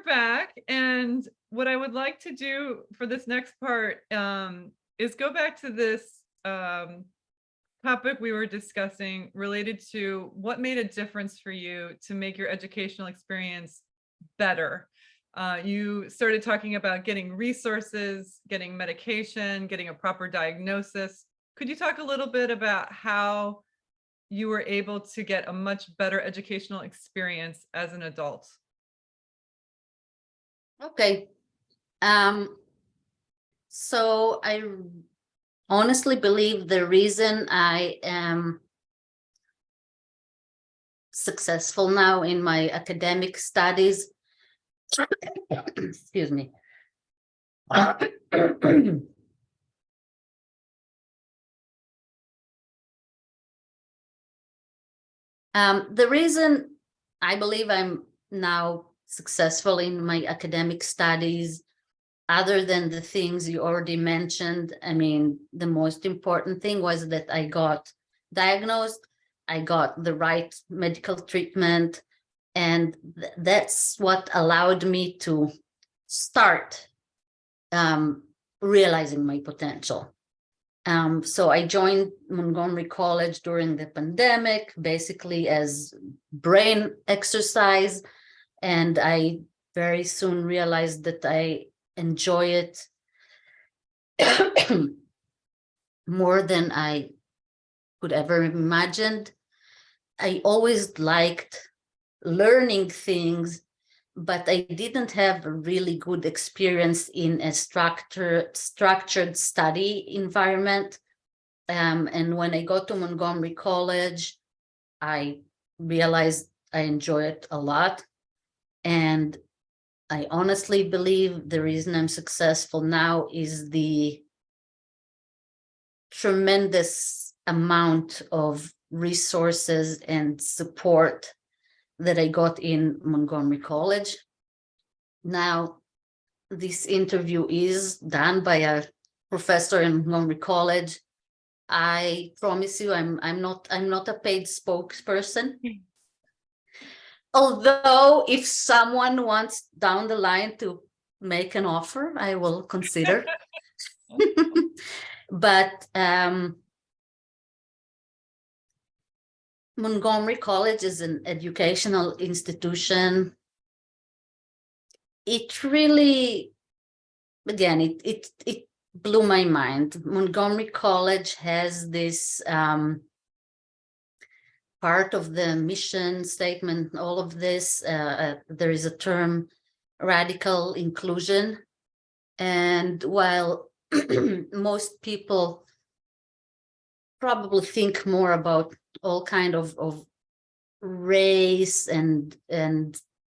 back, and what I would like to do for this next part is go back to this topic we were discussing related to what made a difference for you to make your educational experience better. You started talking about getting resources, getting medication, getting a proper diagnosis. Could you talk a little bit about how you were able to get a much better educational experience as an adult? Okay. So I honestly believe the reason I am successful now in my academic studies, excuse me. The reason I believe I'm now successful in my academic studies, other than the things you already mentioned, I mean, the most important thing was that I got diagnosed, I got the right medical treatment, and that's what allowed me to start realizing my potential. So I joined Montgomery College during the pandemic, basically as brain exercise, and I very soon realized that I enjoy it more than I could ever imagined. I always liked learning things, but I didn't have a really good experience in a structured study environment. And when I got to Montgomery College, I realized I enjoy it a lot. And I honestly believe the reason I'm successful now is the tremendous amount of resources and support that I got in Montgomery College. Now, this interview is done by a professor in Montgomery College. I promise you, I'm not a paid spokesperson. Although if someone wants down the line to make an offer, I will consider. But Montgomery College is an educational institution. It really, again, it blew my mind. Montgomery College has this part of the mission statement, all of this, there is a term, radical inclusion. And while most people probably think more about all kind of race and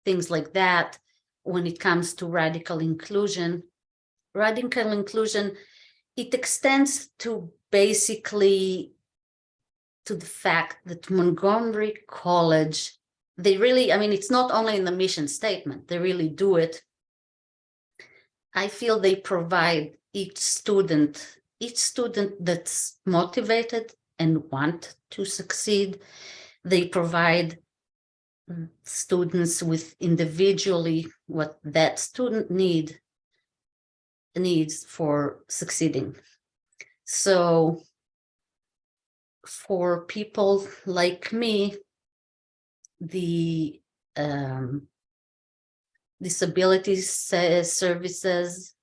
things like that, when it comes to radical inclusion, it extends to basically to the fact that Montgomery College, they really, I mean, it's not only in the mission statement, they really do it. I feel they provide each student that's motivated and want to succeed. They provide students with individually what that student needs for succeeding. So for people like me, the disability services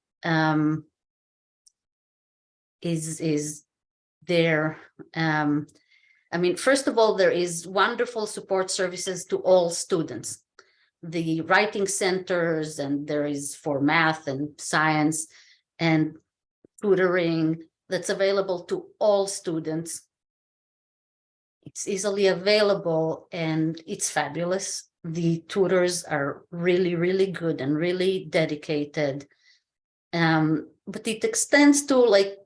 is there. I mean, first of all, there is wonderful support services to all students, the writing centers, and there is for math and science and tutoring that's available to all students. It's easily available and it's fabulous. The tutors are really, really good and really dedicated. But it extends to, like,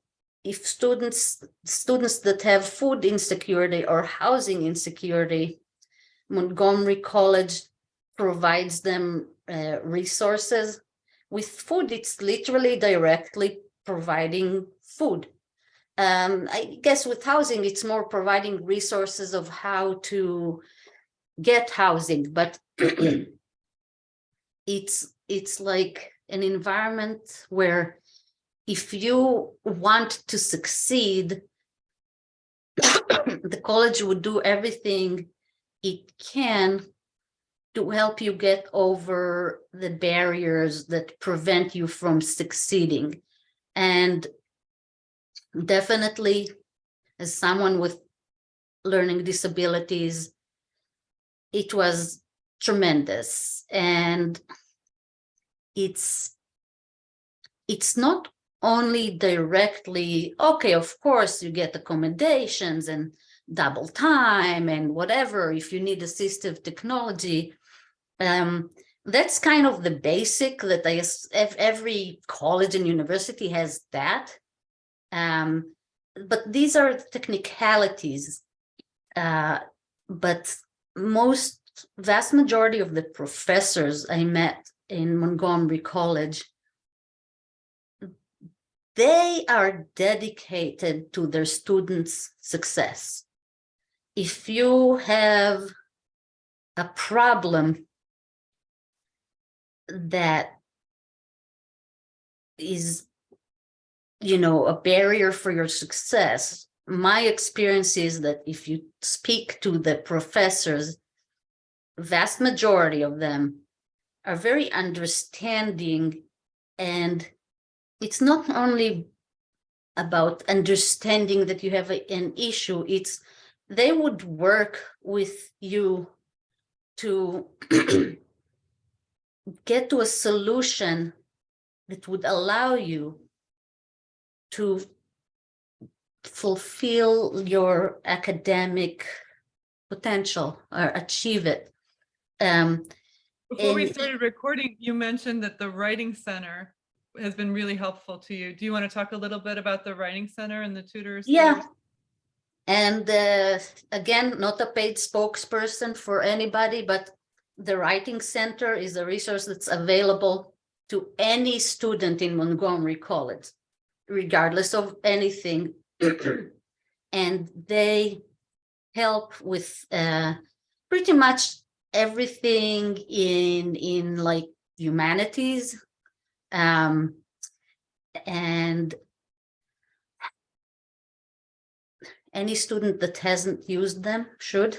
if students that have food insecurity or housing insecurity, Montgomery College provides them resources. With food, it's literally directly providing food. I guess with housing, it's more providing resources of how to get housing, but it's it's like an environment where if you want to succeed, the college would do everything it can to help you get over the barriers that prevent you from succeeding. And definitely, as someone with learning disabilities, it was tremendous. And it's not only directly, okay, of course, you get accommodations and double time and whatever, if you need assistive technology. That's kind of the basic that every college and university has that. But these are technicalities. But vast majority of the professors I met in Montgomery College, they are dedicated to their students' success. If you have a problem that is, a barrier for your success, my experience is that if you speak to the professors, vast majority of them are very understanding, and it's not only about understanding that you have an issue, it's they would work with you to get to a solution that would allow you to fulfill your academic potential or achieve it. Before we started recording, you mentioned that the Writing Center has been really helpful to you. Do you want to talk a little bit about the Writing Center and the tutors? Yeah. And again, not a paid spokesperson for anybody, but the Writing Center is a resource that's available to any student in Montgomery College, regardless of anything. And they help with pretty much everything in like humanities. And any student that hasn't used them should.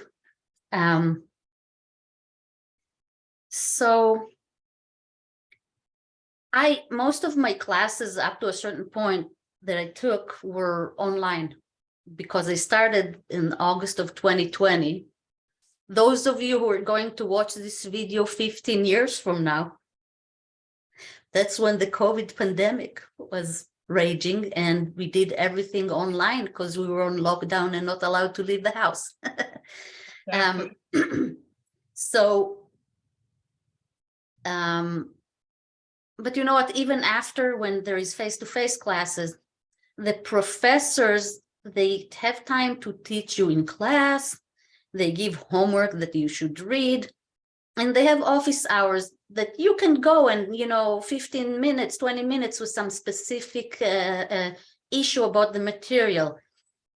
So most of my classes up to a certain point that I took were online because I started in August of 2020. Those of you who are going to watch this video 15 years from now, that's when the COVID pandemic was raging and we did everything online because we were on lockdown and not allowed to leave the house. But you know what, even after when there is face-to-face classes, the professors, they have time to teach you in class, they give homework that you should read, and they have office hours that you can go and, 15 minutes, 20 minutes with some specific issue about the material,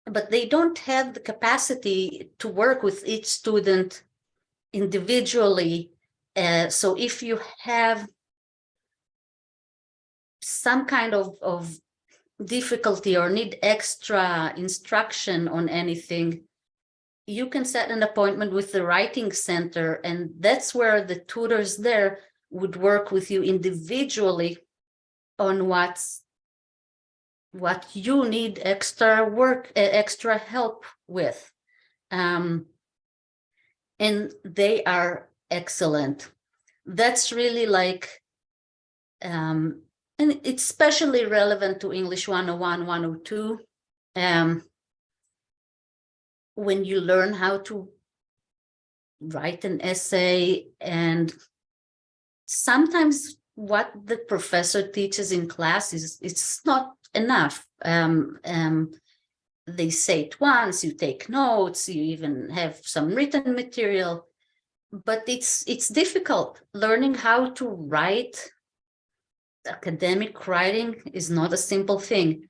but they don't have the capacity to work with each student individually. So if you have some kind of difficulty or need extra instruction on anything, you can set an appointment with the Writing Center, and that's where the tutors there would work with you individually on what you need extra work, extra help with. And they are excellent. That's really like, and it's especially relevant to English 101, 102. When you learn how to write an essay, and sometimes what the professor teaches in class it's not enough. They say it once, you take notes, you even have some written material, but it's difficult. Learning how to write, academic writing, is not a simple thing.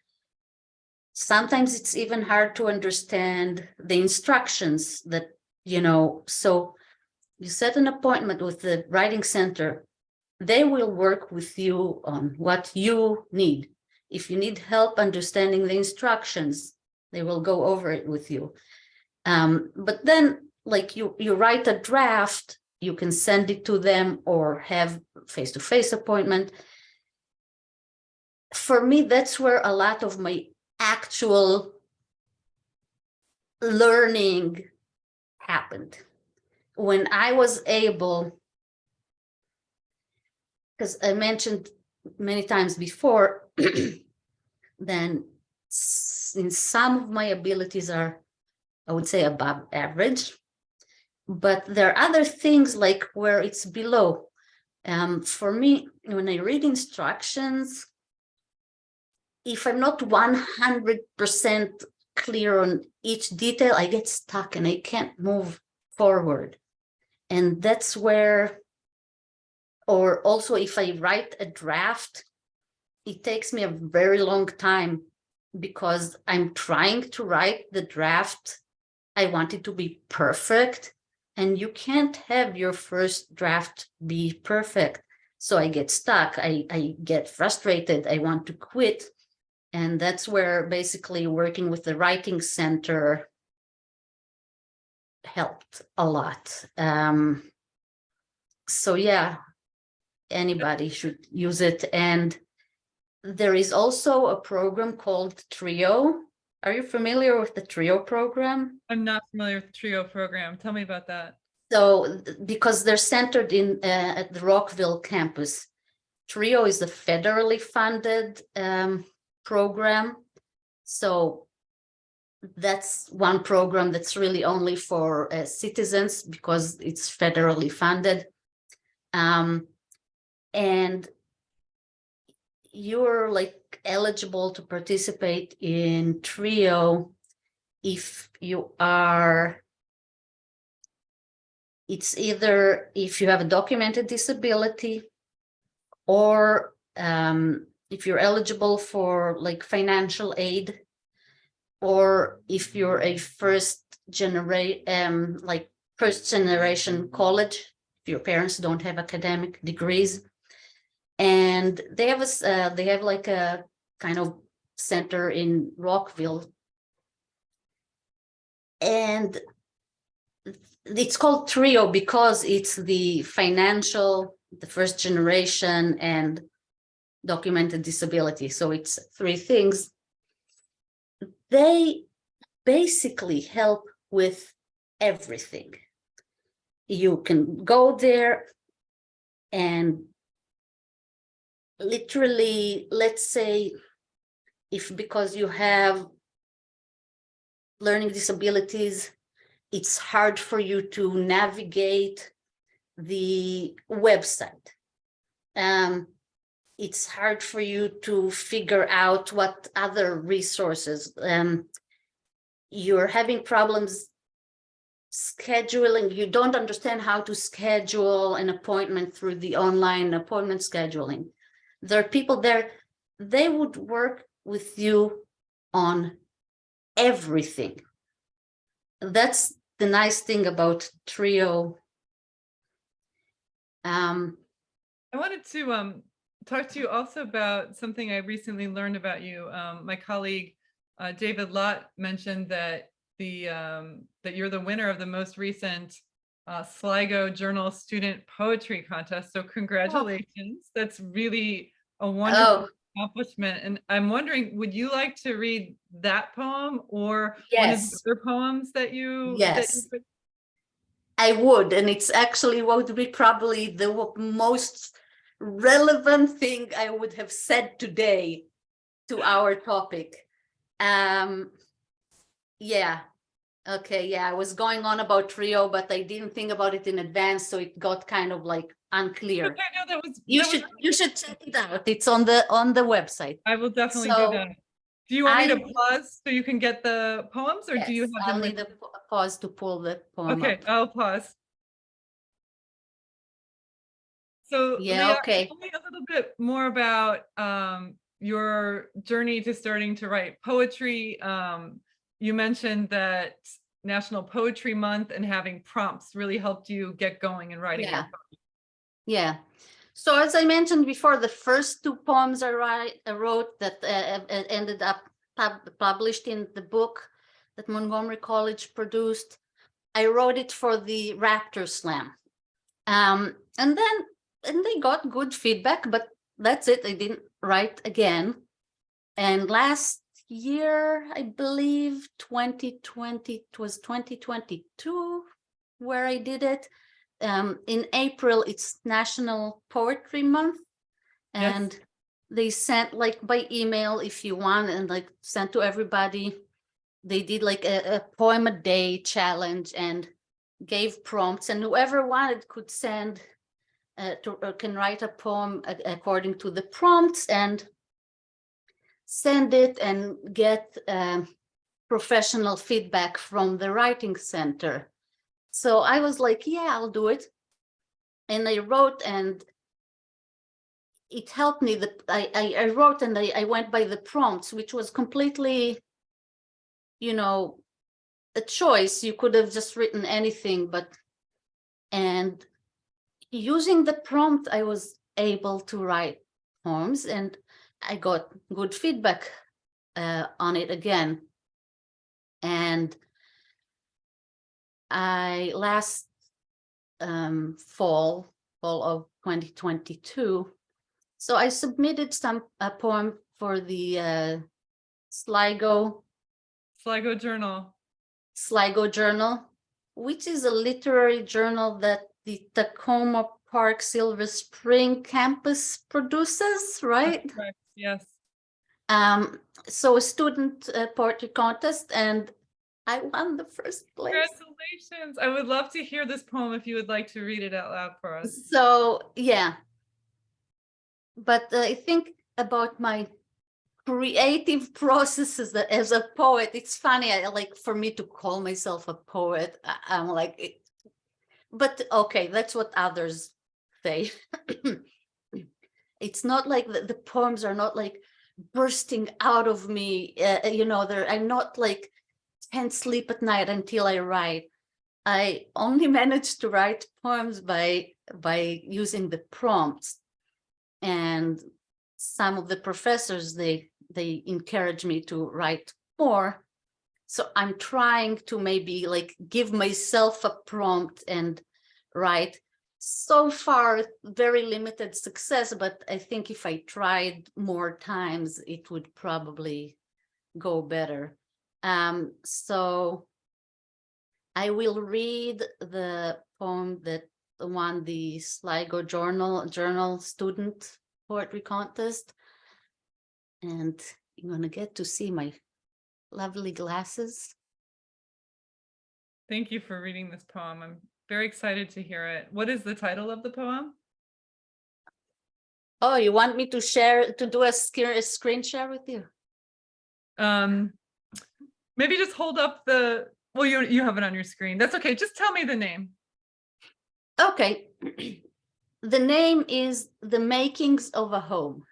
Sometimes it's even hard to understand the instructions that, so you set an appointment with the Writing Center. they will work with you on what you need. If you need help understanding the instructions, they will go over it with you. But then, like you write a draft, you can send it to them or have face-to-face appointment. For me, that's where a lot of my actual learning happened. When I was able, because I mentioned many times before, then in some of my abilities are, I would say, above average, but there are other things like where it's below. For me, when I read instructions, if I'm not 100% clear on each detail, I get stuck and I can't move forward. And that's where, or also if I write a draft, it takes me a very long time because I'm trying to write the draft. I want it to be perfect, and you can't have your first draft be perfect. So I get stuck, I get frustrated, I want to quit. And that's where basically working with the writing center helped a lot. So yeah, anybody should use it. And there is also a program called Trio. Are you familiar with the Trio program? I'm not familiar with the TRIO program. Tell me about that. So because they're centered in at the Rockville campus, Trio is a federally funded program. So that's one program that's really only for citizens because it's federally funded. And you're like eligible to participate in Trio if you are, it's either if you have a documented disability or if you're eligible for like financial aid, or if you're a first generation college, if your parents don't have academic degrees. And they have like a kind of center in Rockville, and it's called Trio because it's the financial, the first generation, and documented disability. So it's three things. They basically help with everything. You can go there and literally, let's say, if because you have learning disabilities, it's hard for you to navigate the website. It's hard for you to figure out what other resources. You're having problems scheduling. You don't understand how to schedule an appointment through the online appointment scheduling. There are people there, they would work with you on everything. That's the nice thing about Trio. I wanted to talk to you also about something I recently learned about you. My colleague David Lott mentioned that that you're the winner of the most recent Sligo Journal Student Poetry Contest. So congratulations. That's really a wonderful accomplishment. And I'm wondering, would you like to read that poem or one of the other poems that you? Yes, I would. And it's actually what would be probably the most relevant thing I would have said today to our topic. Yeah. Okay. Yeah. I was going on about Trio, but I didn't think about it in advance. So it got kind of like unclear. Okay, no, you should check it out. It's on the website. I will definitely do that. Do you want me to pause so you can get the poems, or do you have them? I'll need a pause to pull the poem Okay, up. I'll pause. So yeah, Liat, tell me a little bit more about your journey to starting to write poetry. You mentioned that National Poetry Month and having prompts really helped you get going and writing. Yeah. So as I mentioned before, the first two poems I wrote that ended up published in the book that Montgomery College produced, I wrote it for the Raptor Slam. And they got good feedback, but that's it. I didn't write again. And last year, I believe 2020, it was 2022 where I did it. In April, it's National Poetry Month. And Yes. they sent like by email, if you want, and like sent to everybody. They did like a poem a day challenge and gave prompts, and whoever wanted could send can write a poem according to the prompts and send it and get professional feedback from the writing center. So I was like, yeah, I'll do it. And I wrote, and it helped me that I wrote and I went by the prompts, which was completely, a choice. You could have just written anything, and using the prompt, I was able to write poems, and I got good feedback on it again. And I last fall of 2022, so I submitted a poem for the Sligo Journal, which is a literary journal that the Tacoma Park Silver Spring campus produces, right? That's correct. Yes. So a student poetry contest, and I won the first place. Congratulations. I would love to hear this poem if you would like to read it out loud for us. So, yeah. But I think about my creative processes that as a poet, it's funny, I like for me to call myself a poet. I'm like, but okay, that's what others say. It's not like the poems are not like bursting out of me, I'm not like can't sleep at night until I write. I only managed to write poems by using the prompts, and some of the professors, they encourage me to write more. So I'm trying to maybe like give myself a prompt and write. So far, very limited success, but I think if I tried more times, it would probably go better. So I will read the poem that won the Sligo Journal Student Poetry Contest. And you're gonna get to see my lovely glasses. Thank you for reading this poem. I'm very excited to hear it. What is the title of the poem? Oh, you want me to do a screen share with you? Maybe just hold up well, you have it on your screen. That's okay. Just tell me the name. Okay. The name is The Makings of a Home.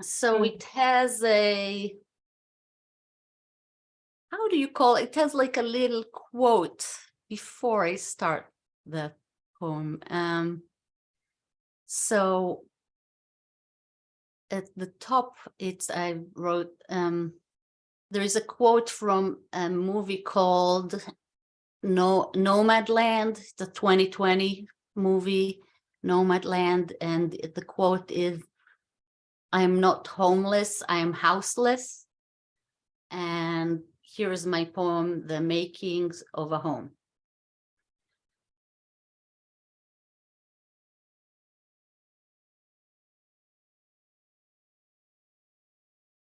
So it has how do you call it? It has like a little quote before I start the poem. So at the top, I wrote, there is a quote from a movie called Nomadland. It's a 2020 movie, Nomadland. And the quote is, "I am not homeless, I am houseless." And here is my poem, The Makings of a Home.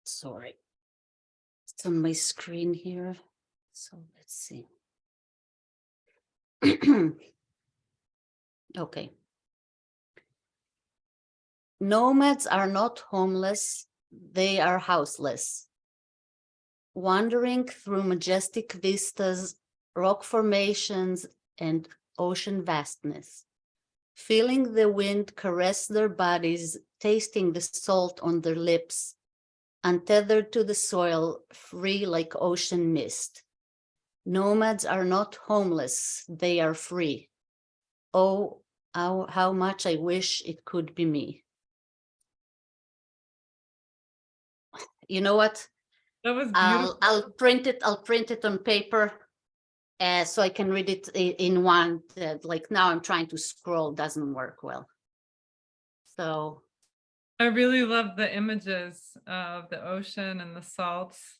Sorry, it's on my screen here. So let's see. Okay. Nomads are not homeless, they are houseless. Wandering through majestic vistas, rock formations, and ocean vastness. Feeling the wind caress their bodies, tasting the salt on their lips, untethered to the soil, free like ocean mist. Nomads are not homeless, they are free. Oh, how much I wish it could be me. You know what? That was beautiful. I'll print it on paper, so I can read it in one. Like now I'm trying to scroll, doesn't work well. So I really love the images of the ocean and the salts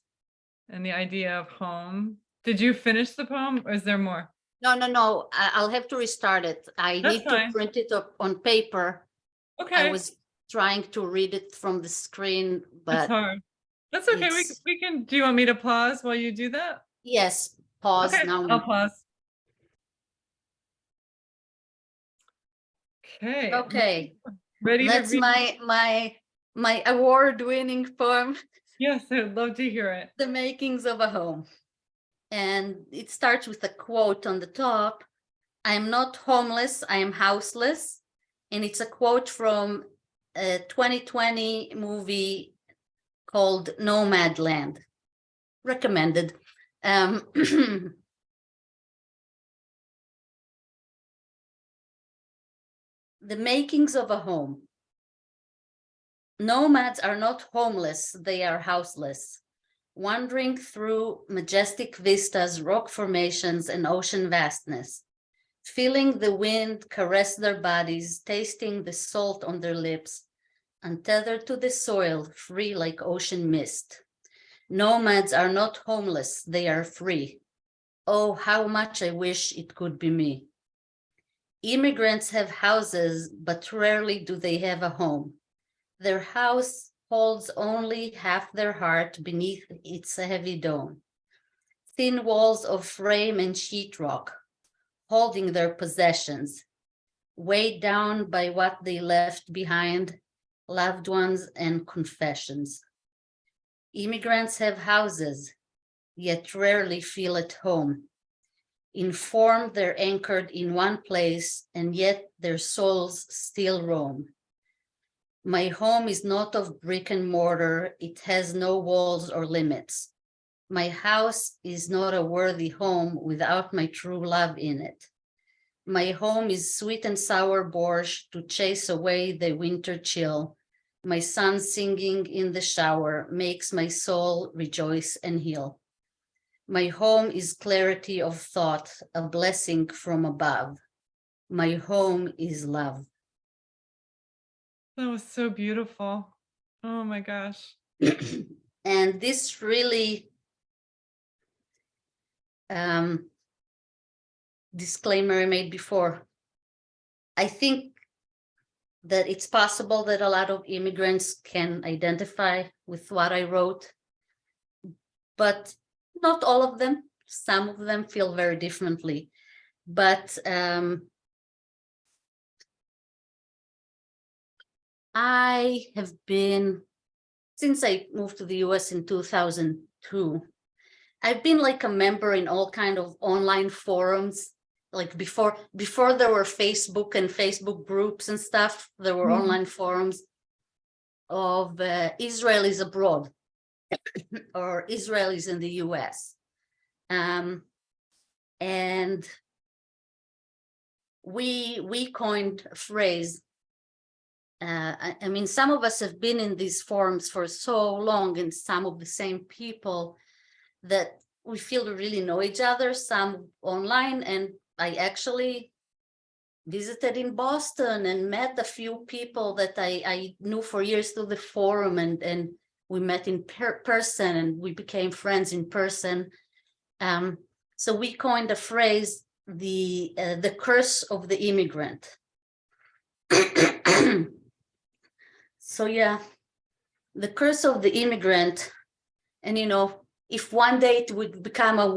and the idea of home. Did you finish the poem or is there more? no, I'll have to restart it. I That's need to fine. print it up on paper. I Okay, was trying to read it from the screen, it's but hard. That's okay. it's, We can, do you want me to pause while you do that? yes, pause Okay, now. I'll pause. Okay. Okay, Ready to that's read? my award-winning poem, Yes, I would love to hear it. The Makings of a Home. And it starts with a quote on the top. I am not homeless, I am houseless. And it's a quote from a 2020 movie called Nomadland. Recommended. The Makings of a Home. Nomads are not homeless, they are houseless. Wandering through majestic vistas, rock formations, and ocean vastness. Feeling the wind caress their bodies, tasting the salt on their lips, untethered to the soil, free like ocean mist. Nomads are not homeless, they are free. Oh, how much I wish it could be me. Immigrants have houses, but rarely do they have a home. Their house holds only half their heart beneath its heavy dome. Thin walls of frame and sheetrock, holding their possessions, weighed down by what they left behind, loved ones and confessions. Immigrants have houses, yet rarely feel at home. In form, they're anchored in one place, and yet their souls still roam. My home is not of brick and mortar, it has no walls or limits. My house is not a worthy home without my true love in it. My home is sweet and sour borscht to chase away the winter chill. My son singing in the shower makes my soul rejoice and heal. My home is clarity of thought, a blessing from above. My home is love. That was so beautiful. Oh my gosh. And this really, disclaimer I made before, I think that it's possible that a lot of immigrants can identify with what I wrote, but not all of them. Some of them feel very differently. But I have been, since I moved to the US in 2002, I've been like a member in all kind of online forums. Like before there were Facebook and Facebook groups and stuff, there were online forums of Israelis abroad or Israelis in the US. And we coined a phrase. I mean, some of us have been in these forums for so long, and some of the same people, that we feel we really know each other, some online. And I actually visited in Boston and met a few people that I knew for years through the forum, and we met in person and we became friends in person. So we coined a phrase, the curse of the immigrant. So yeah, the curse of the immigrant. And you know, if one day it would become a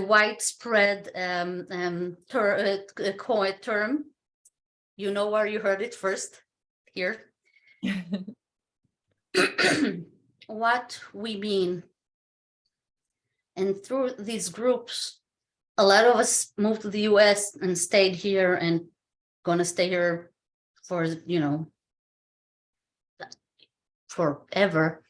widespread term, you know where you heard it first, here. What we mean. And through these groups, a lot of us moved to the US and stayed here and gonna stay here for, you know, forever.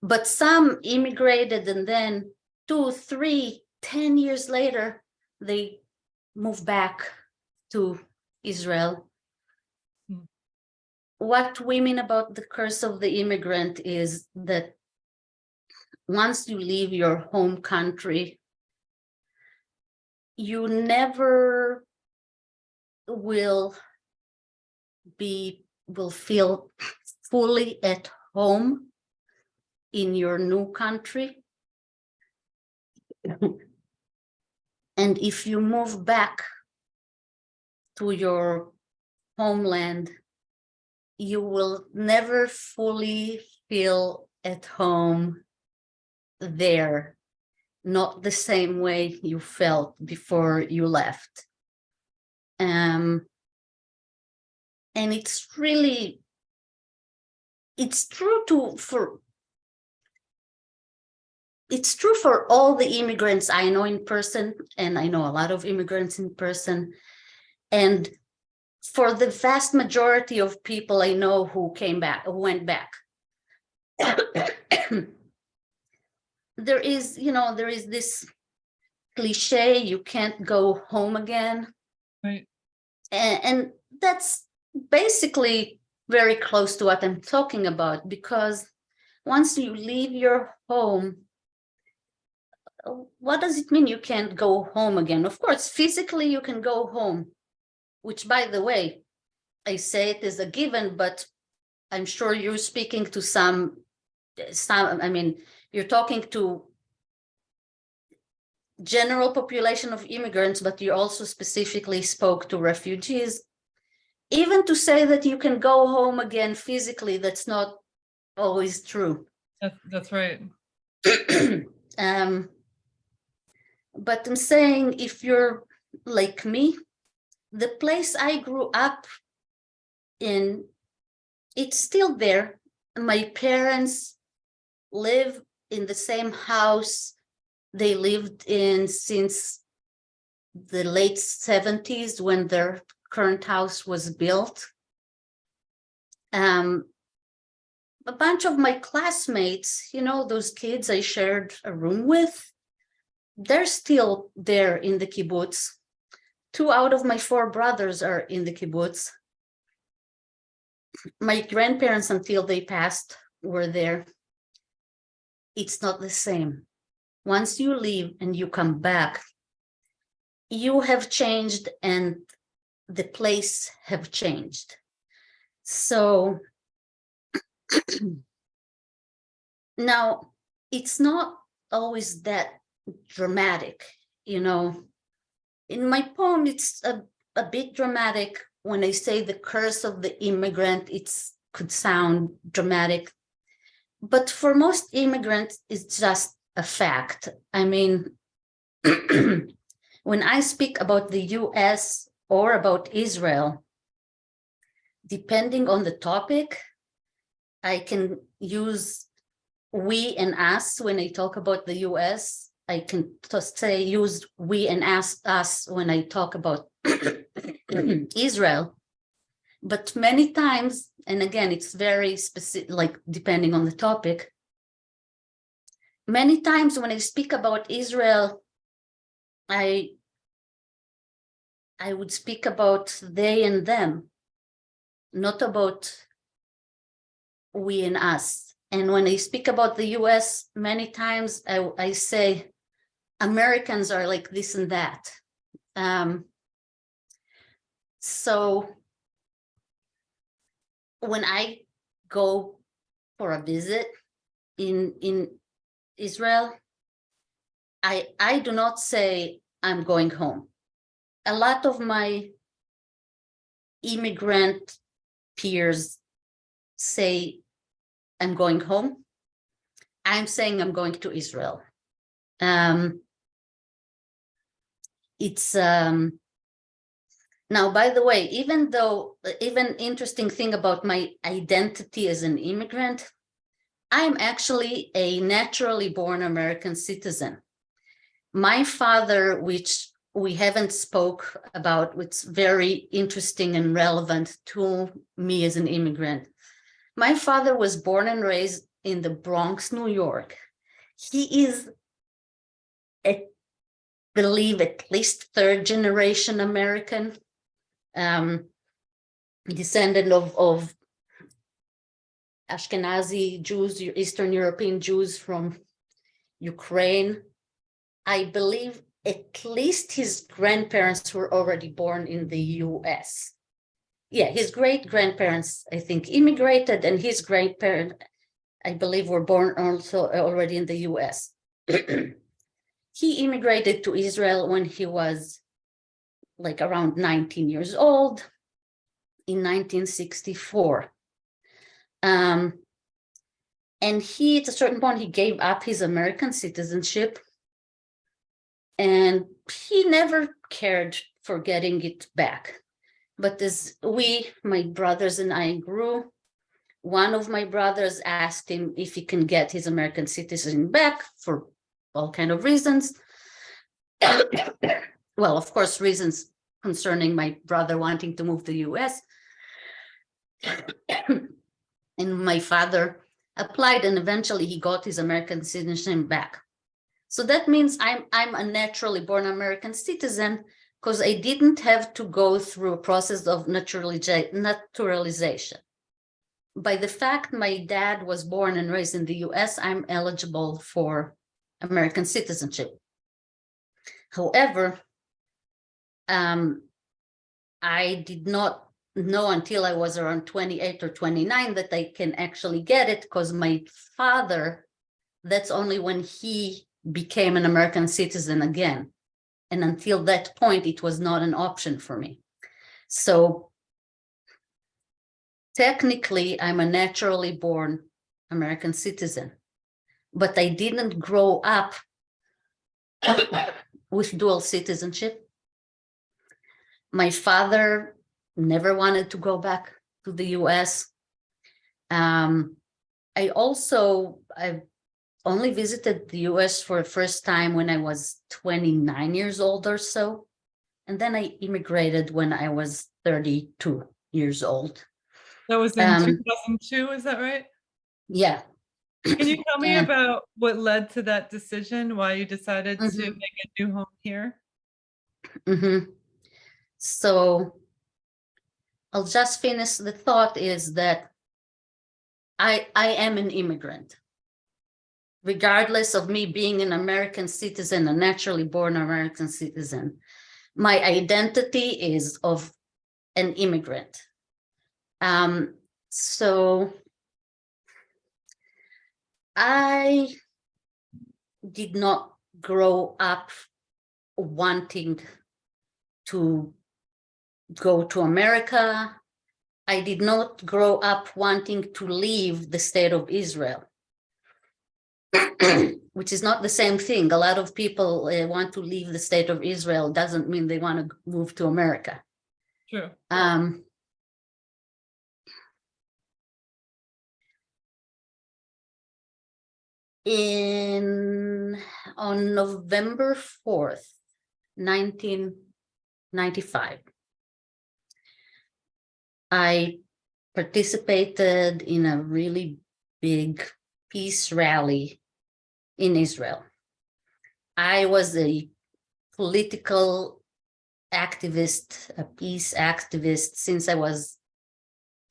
But some immigrated, and then 2, 3, 10 years later, they moved back to Israel. what we mean about the curse of the immigrant is that once you leave your home country, you never will feel fully at home in your new country. And if you move back to your homeland, you will never fully feel at home there, not the same way you felt before you left. And it's really, it's true for all the immigrants I know in person, and I know a lot of immigrants in person. And for the vast majority of people I know who went back, there is this cliche, you can't go home again. Right. And that's basically very close to what I'm talking about, because once you leave your home, what does it mean you can't go home again? Of course, physically you can go home, which, by the way, I say it as a given, but I'm sure you're speaking to you're talking to general population of immigrants, but you also specifically spoke to refugees. Even to say that you can go home again physically, that's not always true. That's right. But I'm saying, if you're like me, the place I grew up in, it's still there. My parents live in the same house they lived in since the late 70s, when their current house was built. A bunch of my classmates, those kids I shared a room with, they're still there in the kibbutz. 2 out of my 4 brothers are in the kibbutz. My grandparents, until they passed, were there. It's not the same. Once you leave and you come back, you have changed and the place have changed. So now it's not always that dramatic, In my poem, it's a bit dramatic. When I say the curse of the immigrant, it could sound dramatic. But for most immigrants, it's just a fact. I mean, when I speak about the US or about Israel, depending on the topic, I can use we and us when I talk about the US. I can just use we and us when I talk about Israel. But many times, and again, it's very specific, like depending on the topic, many times when I speak about Israel, I would speak about they and them, not about we and us. And when I speak about the US, many times I say Americans are like this and that. So when I go for a visit in Israel, I do not say I'm going home. A lot of my immigrant peers say I'm going home. I'm saying I'm going to Israel. It's now, by the way, even interesting thing about my identity as an immigrant, I'm actually a naturally born American citizen. My father, which we haven't spoke about, it's very interesting and relevant to me as an immigrant. My father was born and raised in the Bronx, New York. He is, I believe, at least 3rd generation American, descendant of Ashkenazi Jews, Eastern European Jews from Ukraine. I believe at least his grandparents were already born in the US. Yeah, his great-grandparents, I think, immigrated, and his great-parents, I believe, were born also already in the US. He immigrated to Israel when he was like around 19 years old in 1964. And he, at a certain point, he gave up his American citizenship, and he never cared for getting it back. But as my brothers and I grew, one of my brothers asked him if he can get his American citizen back for all kind of reasons. Well, of course, reasons concerning my brother wanting to move to the US. And my father applied, and eventually he got his American citizenship back. So that means I'm a naturally born American citizen, because I didn't have to go through a process of naturalization. By the fact my dad was born and raised in the US, I'm eligible for American citizenship. However, I did not know until I was around 28 or 29 that I can actually get it, because my father, that's only when he became an American citizen again. And until that point, it was not an option for me. So technically, I'm a naturally born American citizen, but I didn't grow up with dual citizenship. My father never wanted to go back to the US. I only visited the US for the first time when I was 29 years old or so. And then I immigrated when I was 32 years old. That was in 2002, is that right? Yeah. Can you tell me And- about what led to that decision, why you decided to Mhm. make a new home here? Mhm. So I'll just finish the thought is that I am an immigrant. Regardless of me being an American citizen, a naturally born American citizen, my identity is of an immigrant. So I did not grow up wanting to go to America. I did not grow up wanting to leave the state of Israel, which is not the same thing. A lot of people want to leave the state of Israel. Doesn't mean they want to move to America. True. On November 4th, 1995, I participated in a really big peace rally in Israel. I was a political activist, a peace activist, since I was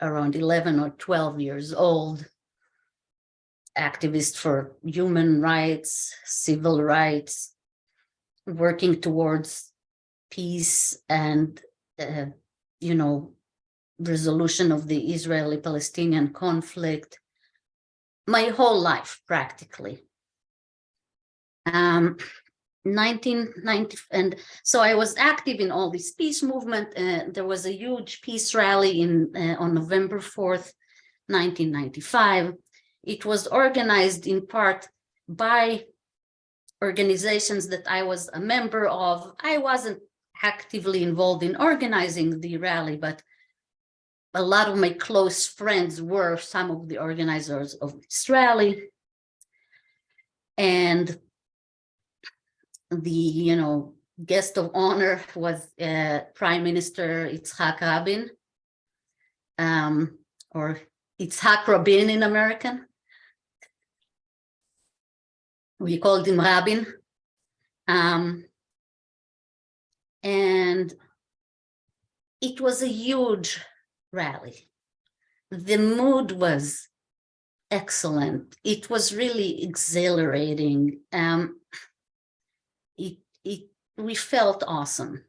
around 11 or 12 years old. Activist for human rights, civil rights, working towards peace and, resolution of the Israeli-Palestinian conflict. My whole life, practically. 1990, and so I was active in all this peace movement. There was a huge peace rally on November 4th, 1995. It was organized in part by organizations that I was a member of. I wasn't actively involved in organizing the rally, but a lot of my close friends were some of the organizers of this rally. And the guest of honor was Prime Minister Yitzhak Rabin, or Yitzhak Rabin in American. We called him Rabin. And it was a huge rally. The mood was excellent. It was really exhilarating. We felt awesome.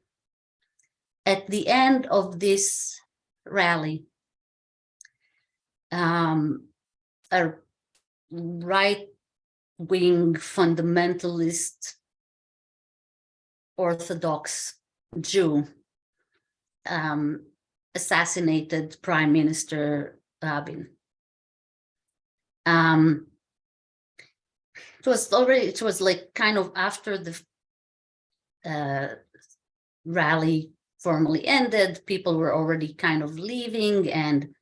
At the end of this rally, a right-wing fundamentalist Orthodox Jew assassinated Prime Minister Rabin. It was like kind of after the rally formally ended, people were already kind of leaving, and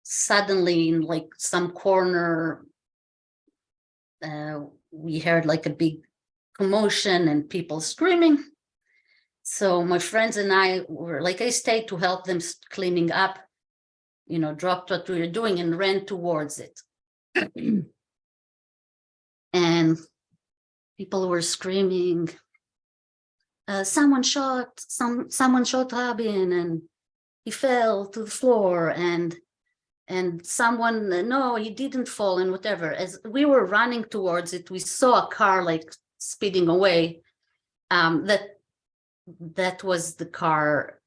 suddenly in like some corner, we heard like a big commotion and people screaming. So my friends and I were like, I stayed to help them cleaning up, dropped what we were doing and ran towards it. And people were screaming, someone shot Rabin and he fell to the floor, and someone, no, he didn't fall, and whatever. As we were running towards it, we saw a car like speeding away. That was the car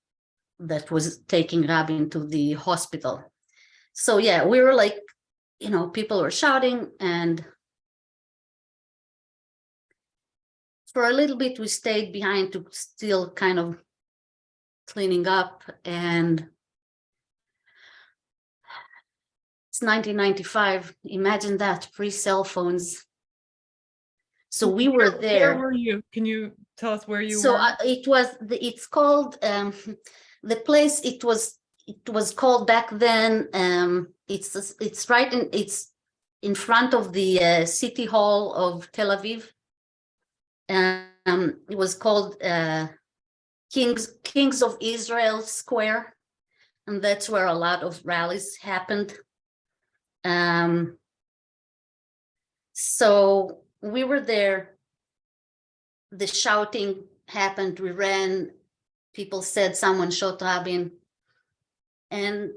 that was taking Rabin to the hospital. So yeah, we were like, people were shouting, and for a little bit we stayed behind to still kind of cleaning up. And it's 1995. Imagine that, pre-cell phones. So we were there. Where were you? Can you tell us where you So were? it's called the place. It was called back then. It's right in. It's in front of the City Hall of Tel Aviv. It was called Kings of Israel Square, and that's where a lot of rallies happened. So we were there. The shouting happened. We ran. People said someone shot Rabin, and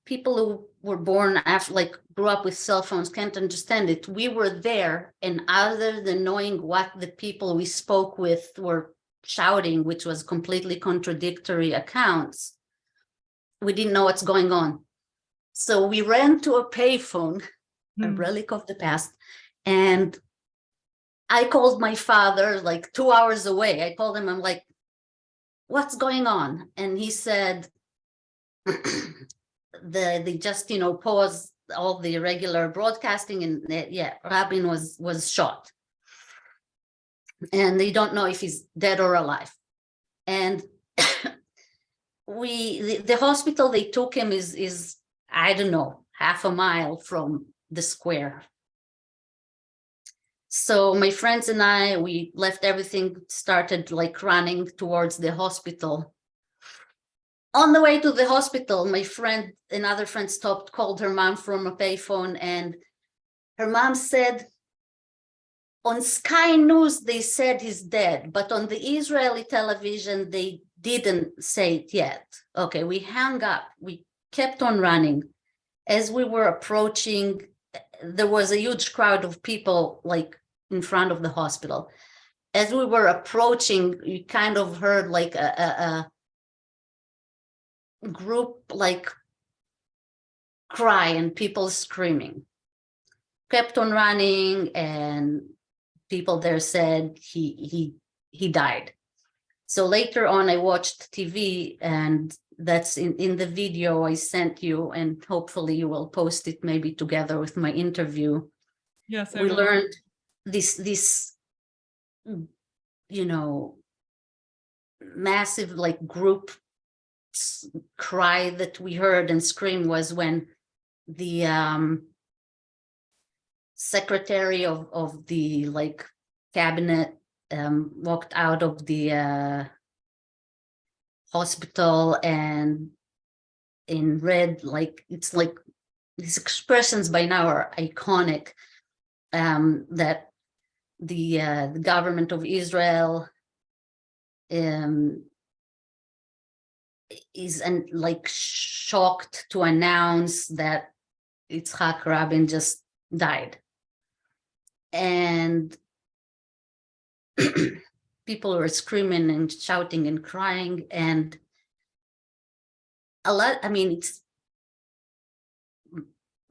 people who were born after, like, grew up with cell phones, can't understand it. We were there, and other than knowing what the people we spoke with were shouting, which was completely contradictory accounts, we didn't know what's going on. So we ran to a payphone, a relic of the past, and I called my father like 2 hours away. I called him, I'm like, what's going on? And he said, they just, paused all the regular broadcasting, and Rabin was shot. And they don't know if he's dead or alive. And the hospital they took him is, I don't know, half a mile from the square. So my friends and I, we left everything, started like running towards the hospital. On the way to the hospital, another friend stopped, called her mom from a payphone, and her mom said, on Sky News, they said he's dead, but on the Israeli television, they didn't say it yet. Okay, we hung up, we kept on running. As we were approaching, there was a huge crowd of people like in front of the hospital. As we were approaching, you kind of heard like a group like cry and people screaming. Kept on running, and people there said he died. So later on, I watched TV, and that's in the video I sent you, and hopefully you will post it maybe together with my interview. Yes, we learned this massive like group cry that we heard and scream was when the secretary of the like cabinet walked out of the hospital, and in red, like, it's like these expressions by now are iconic, that the government of Israel is like shocked to announce that Yitzhak Rabin just died. And people were screaming and shouting and crying, and a lot, I mean, it's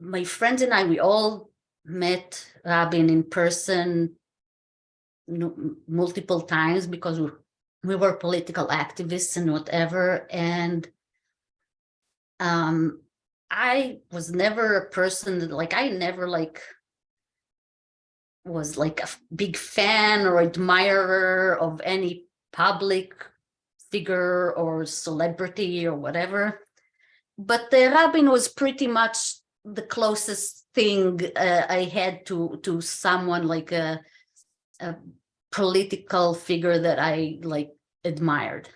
my friends and I, we all met Rabin in person multiple times because we were political activists and whatever. And I was never a person that, like, I never was like a big fan or admirer of any public figure or celebrity or whatever. But the Rabin was pretty much the closest thing I had to someone like a political figure that I like admired.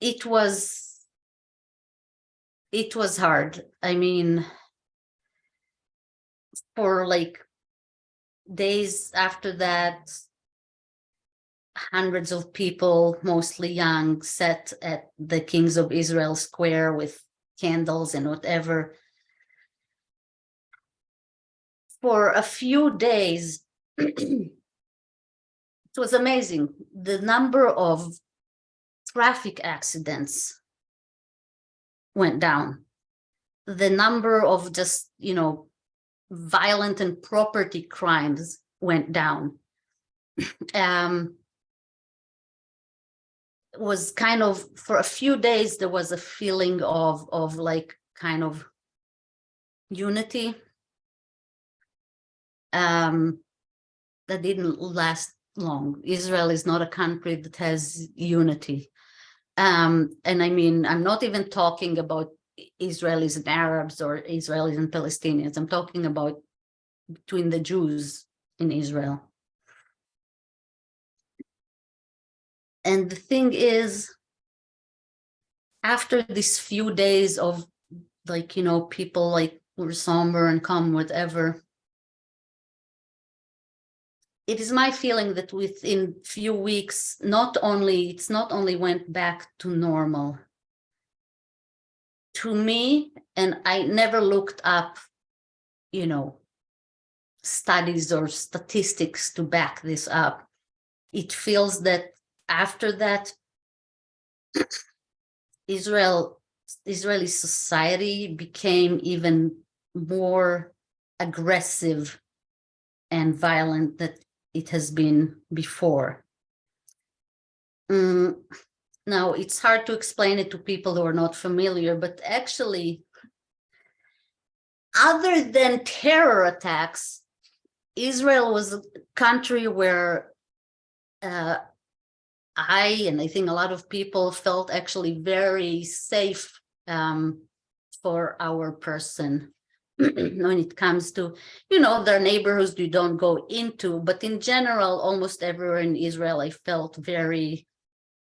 It was hard. I mean, for like days after that, hundreds of people, mostly young, sat at the Kings of Israel Square with candles and whatever. For a few days, it was amazing. The number of traffic accidents went down. The number of just, violent and property crimes went down. Was kind of, for a few days, there was a feeling of like kind of unity that didn't last long. Israel is not a country that has unity. And I mean, I'm not even talking about Israelis and Arabs or Israelis and Palestinians. I'm talking about between the Jews in Israel. And the thing is, after these few days of like, people like were somber and calm, whatever, it is my feeling that within few weeks, it's not only went back to normal. To me, and I never looked up, studies or statistics to back this up. It feels that after that, Israeli society became even more aggressive and violent than it has been before. Now, it's hard to explain it to people who are not familiar, but actually, other than terror attacks, Israel was a country where I think a lot of people felt actually very safe for our person when it comes to, their neighborhoods you don't go into, but in general, almost everywhere in Israel, I felt very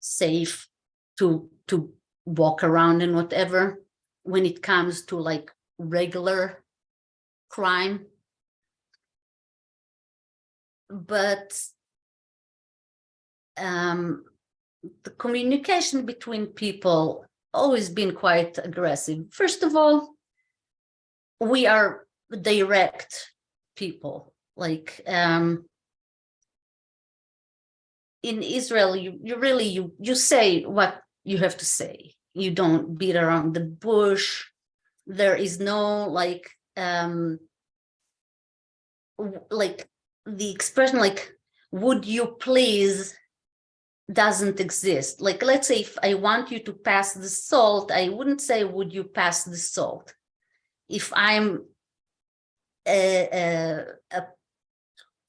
safe to walk around and whatever when it comes to like regular crime. But the communication between people always been quite aggressive. First of all, we are direct people. Like in Israel, you say what you have to say. You don't beat around the bush. There is no like the expression like, would you please, doesn't exist. Like, let's say if I want you to pass the salt, I wouldn't say, would you pass the salt? If I'm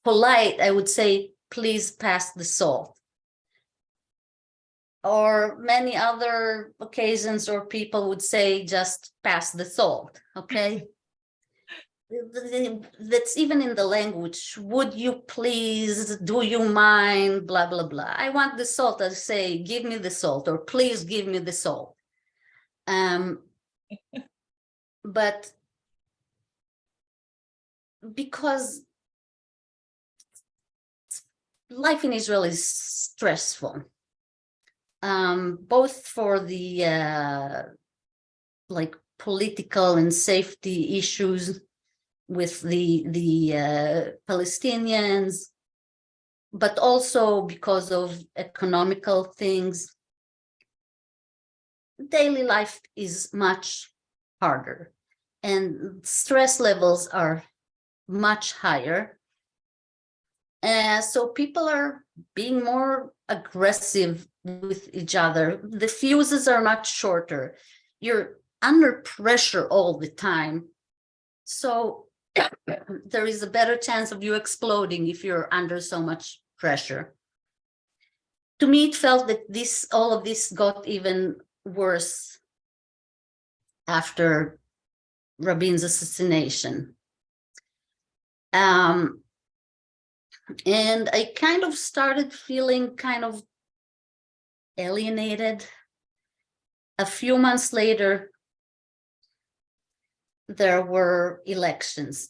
polite, I would say, please pass the salt. Or many other occasions, or people would say, just pass the salt, okay? That's even in the language. Would you please, do you mind, blah, blah, blah. I want the salt. I say, give me the salt, or please give me the salt. But because life in Israel is stressful, both for the like political and safety issues with the Palestinians, but also because of economical things. Daily life is much harder and stress levels are much higher. So people are being more aggressive with each other. The fuses are much shorter. You're under pressure all the time. So there is a better chance of you exploding if you're under so much pressure. To me, it felt that all of this got even worse after Rabin's assassination. And I kind of started feeling kind of alienated. A few months later, there were elections.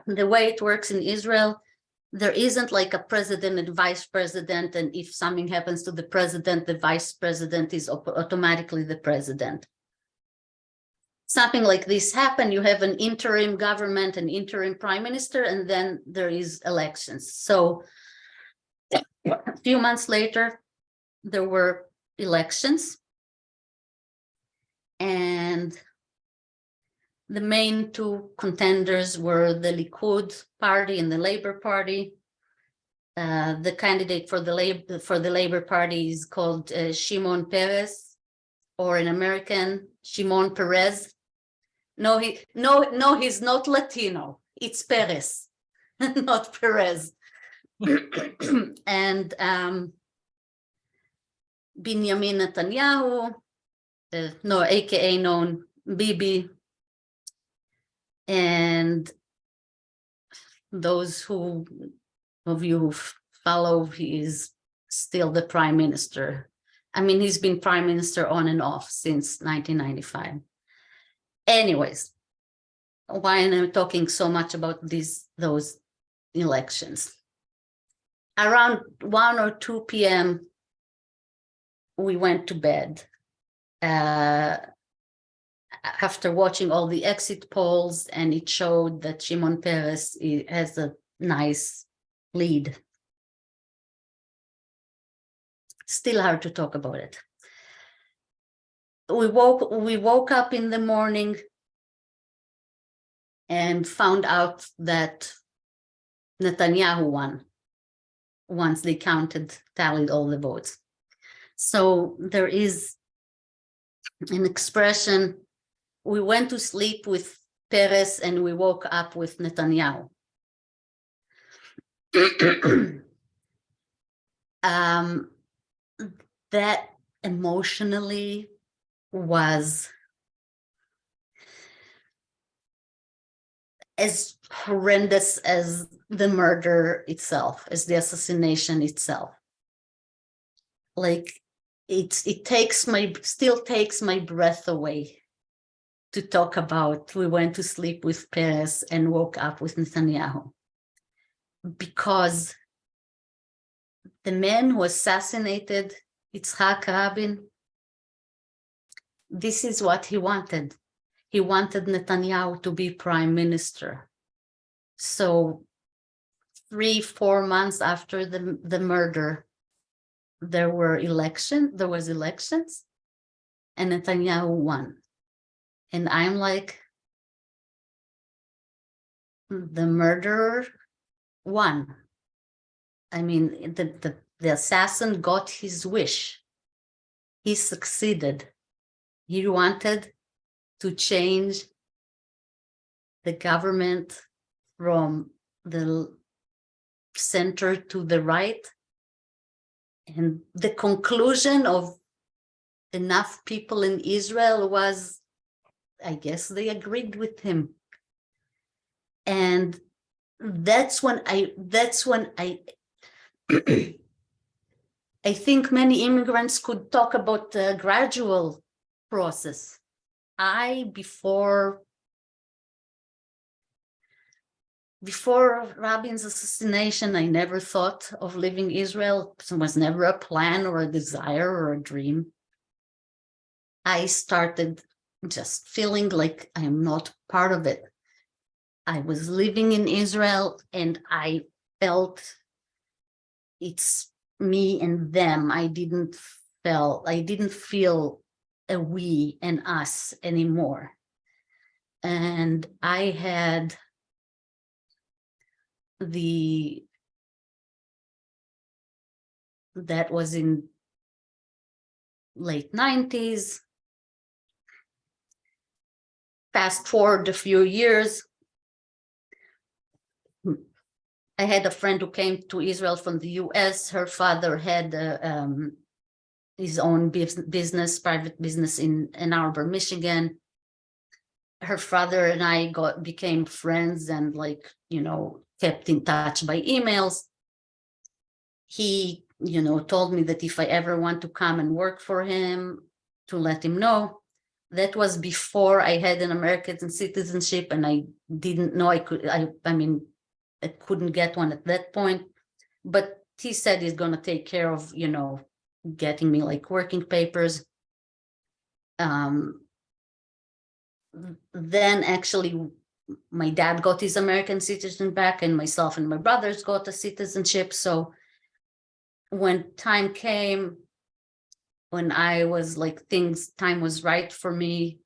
The way it works in Israel, there isn't like a president and vice president, and if something happens to the president, the vice president is automatically the president. Something like this happened, you have an interim government, an interim prime minister, and then there is elections. So a few months later, there were elections, and the main two contenders were the Likud party and the Labor Party. The candidate for the Labor Party is called Shimon Peres, or in American, Shimon Peres. No, he's not Latino. It's Perez, not Perez. And Benjamin Netanyahu, AKA known Bibi. And those of you who follow, he is still the prime minister. I mean, he's been prime minister on and off since 1995. Anyways, why am I talking so much about those elections? Around 1 or 2 p.m., we went to bed. After watching all the exit polls, and it showed that Shimon Peres has a nice lead. Still hard to talk about it. We woke up in the morning and found out that Netanyahu won once they tallied all the votes. So there is an expression, we went to sleep with Peres and we woke up with Netanyahu. That emotionally was as horrendous as the murder itself, as the assassination itself. Like it still takes my breath away to talk about we went to sleep with Peres and woke up with Netanyahu. Because the man who assassinated Yitzhak Rabin, this is what he wanted. He wanted Netanyahu to be prime minister. So 3-4 months after the murder, there was elections, and Netanyahu won. And I'm like, the murderer won. I mean, the assassin got his wish. He succeeded. He wanted to change the government from the center to the right. And the conclusion of enough people in Israel was, I guess they agreed with him. And that's when I I think many immigrants could talk about the gradual process. Before before Rabin's assassination, I never thought of leaving Israel. It was never a plan or a desire or a dream. I started just feeling like I am not part of it. I was living in Israel and I felt it's me and them. I didn't feel a we and us anymore. And I had that was in late 90s. Fast forward a few years, I had a friend who came to Israel from the US. Her father had his own business, private business in Ann Arbor, Michigan. Her father and I became friends and kept in touch by emails. He, told me that if I ever want to come and work for him, to let him know. That was before I had an American citizenship, and I didn't know I could. I couldn't get one at that point. But he said he's going to take care of, getting me working papers. Then actually, my dad got his American citizenship back, and myself and my brothers got a citizenship. So when time came, when I was time was right for me,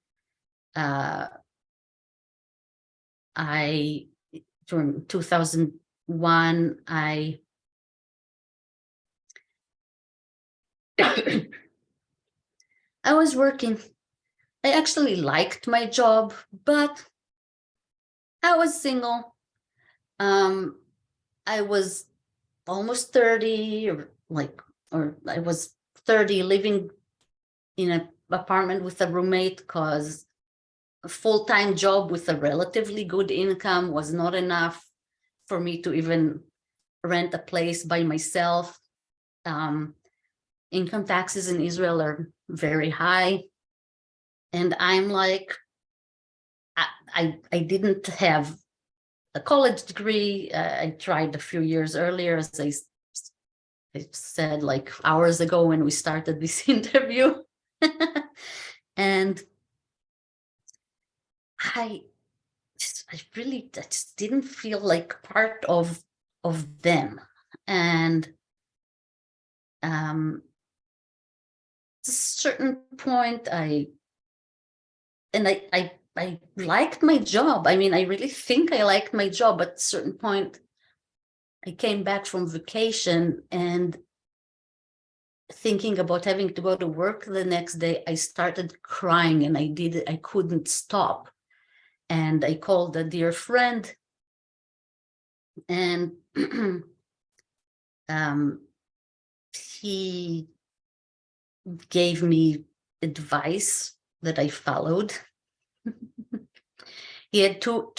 during 2001, I was working. I actually liked my job, but I was single. I was almost 30, or I was 30, living in an apartment with a roommate, because a full-time job with a relatively good income was not enough for me to even rent a place by myself. Income taxes in Israel are very high. And I'm I didn't have a college degree. I tried a few years earlier, as I said hours ago when we started this interview. And I just didn't feel like part of them. And at a certain point, I liked my job. I mean, I really think I liked my job. At a certain point, I came back from vacation, and thinking about having to go to work the next day, I started crying, and I couldn't stop. And I called a dear friend, and he gave me advice that I followed. He had two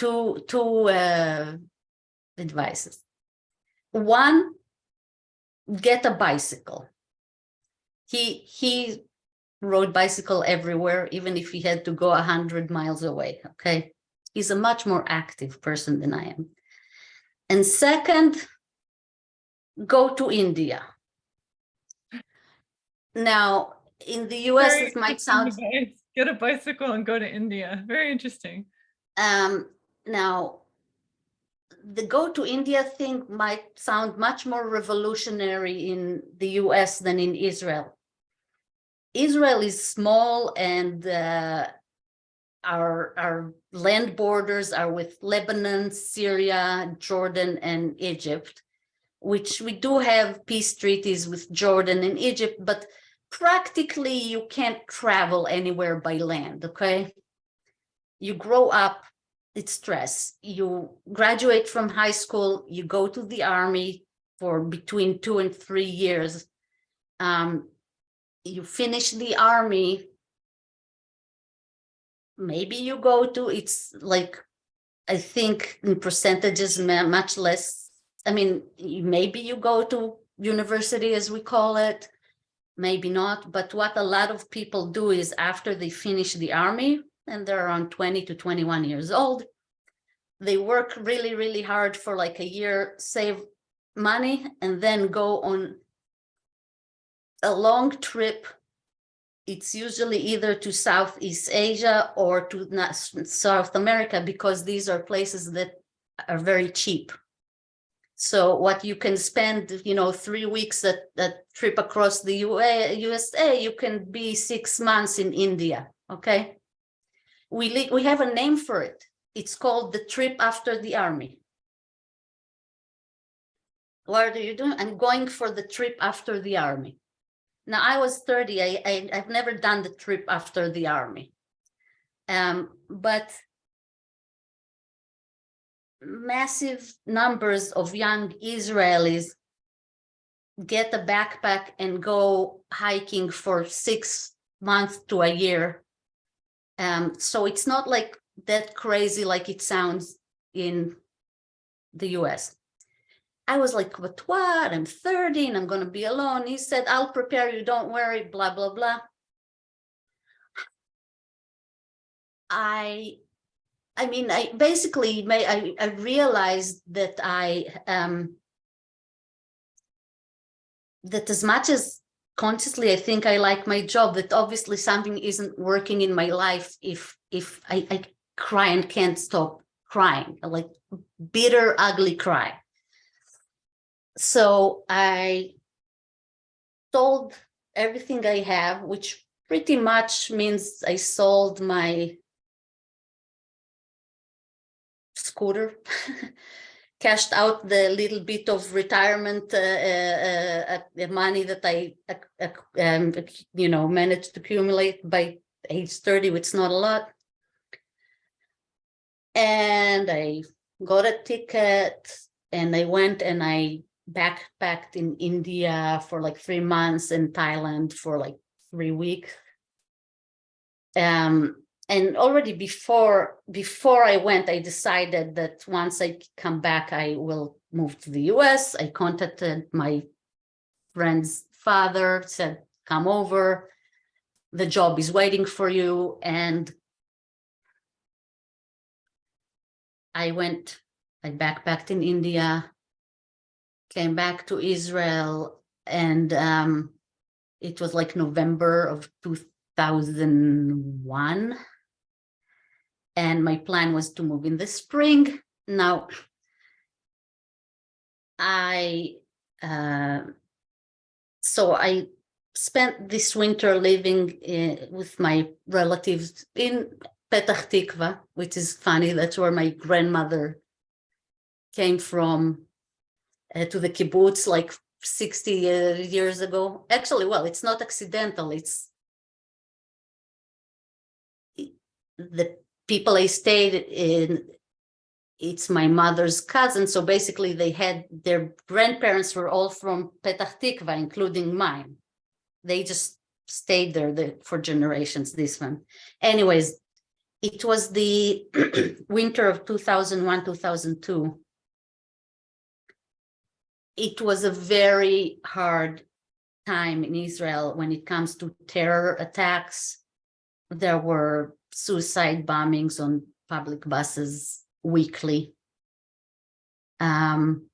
advices. One, get a bicycle. He rode bicycle everywhere, even if he had to go 100 miles away. Okay, he's a much more active person than I am. And second, go to India. Now, in the US, Very it might sound advice. Get a bicycle and go to India. Very interesting. now, the go to India thing might sound much more revolutionary in the US than in Israel. Israel is small, and our land borders are with Lebanon, Syria, Jordan, and Egypt, which we do have peace treaties with Jordan and Egypt, but practically you can't travel anywhere by land, okay? You grow up, it's stress. You graduate from high school, you go to the army for between 2 and 3 years. You finish the army, maybe you go to, it's I think in percentages, much less. I mean, maybe you go to university, as we call it, maybe not. But what a lot of people do is, after they finish the army, and they're around 20 to 21 years old, they work really, really hard for like a year, save money, and then go on a long trip. It's usually either to Southeast Asia or to South America, because these are places that are very cheap. So what you can spend, 3 weeks that trip across the USA, you can be 6 months in India. Okay, we have a name for it. It's called the trip after the army. What are you doing? I'm going for the trip after the army. Now, I was 30. I've never done the trip after the army. But massive numbers of young Israelis get a backpack and go hiking for 6 months to a year. So it's not like that crazy like it sounds in the US. I was like, but what? I'm 30 and I'm going to be alone. He said, I'll prepare you. Don't worry, blah, blah, blah. I realized that that as much as consciously I think I like my job, that obviously something isn't working in my life if I cry and can't stop crying, like bitter, ugly cry. So I sold everything I have, which pretty much means I sold my scooter, cashed out the little bit of retirement money that I managed to accumulate by age 30, which is not a lot. And I got a ticket and I went and I backpacked in India for like 3 months and Thailand for like 3 weeks. And already before I went, I decided that once I come back, I will move to the US. I contacted my friend's father, said, come over. The job is waiting for you. And I backpacked in India, came back to Israel, and it was like November of 2001. And my plan was to move in the spring. Now, so I spent this winter living with my relatives in Petach Tikva, which is funny. That's where my grandmother came from to the kibbutz like 60 years ago. Actually, well, it's not accidental. It's the people I stayed in, it's my mother's cousin. So basically their grandparents were all from Petach Tikva, including mine. They just stayed there for generations, this one. Anyways, it was the winter of 2001, 2002. It was a very hard time in Israel when it comes to terror attacks. There were suicide bombings on public buses weekly. And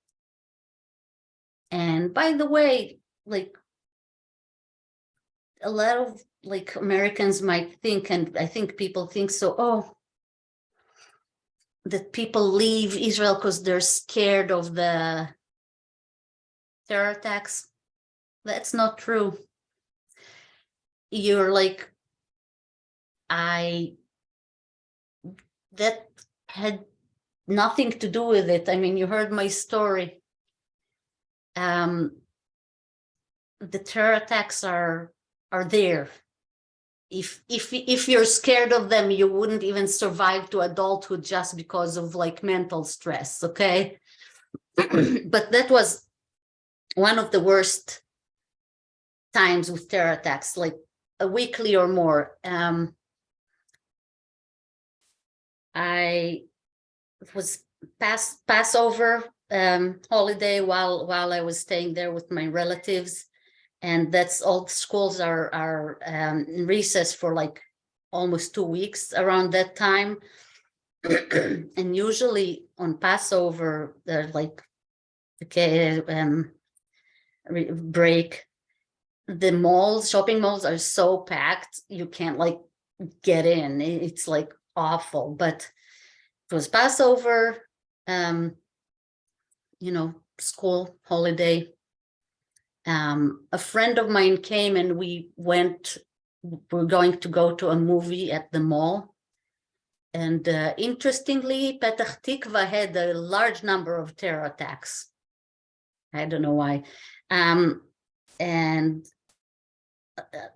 by the way, like a lot of like Americans might think, and I think people think so, that people leave Israel because they're scared of the terror attacks. That's not true. You're like, that had nothing to do with it. I mean, you heard my story. The terror attacks are there. If you're scared of them, you wouldn't even survive to adulthood just because of like mental stress, okay? But that was one of the worst times with terror attacks, like a weekly or more. I was Passover holiday while I was staying there with my relatives, and that's all. Schools are in recess for like almost 2 weeks around that time. And usually on Passover, they're like, okay, break. The malls, shopping malls are so packed, you can't like get in. It's like awful. But it was Passover, school holiday. A friend of mine came and we're going to go to a movie at the mall. And interestingly, Petah Tikva had a large number of terror attacks. I don't know why. And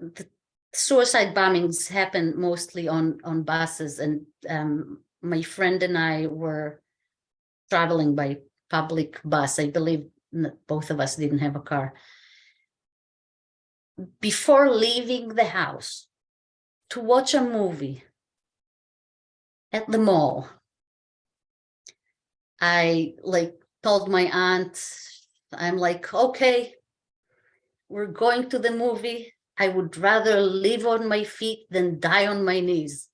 the suicide bombings happen mostly on buses. And my friend and I were traveling by public bus. I believe both of us didn't have a car. Before leaving the house to watch a movie at the mall, I told my aunt, I'm like, okay, we're going to the movie. I would rather live on my feet than die on my knees.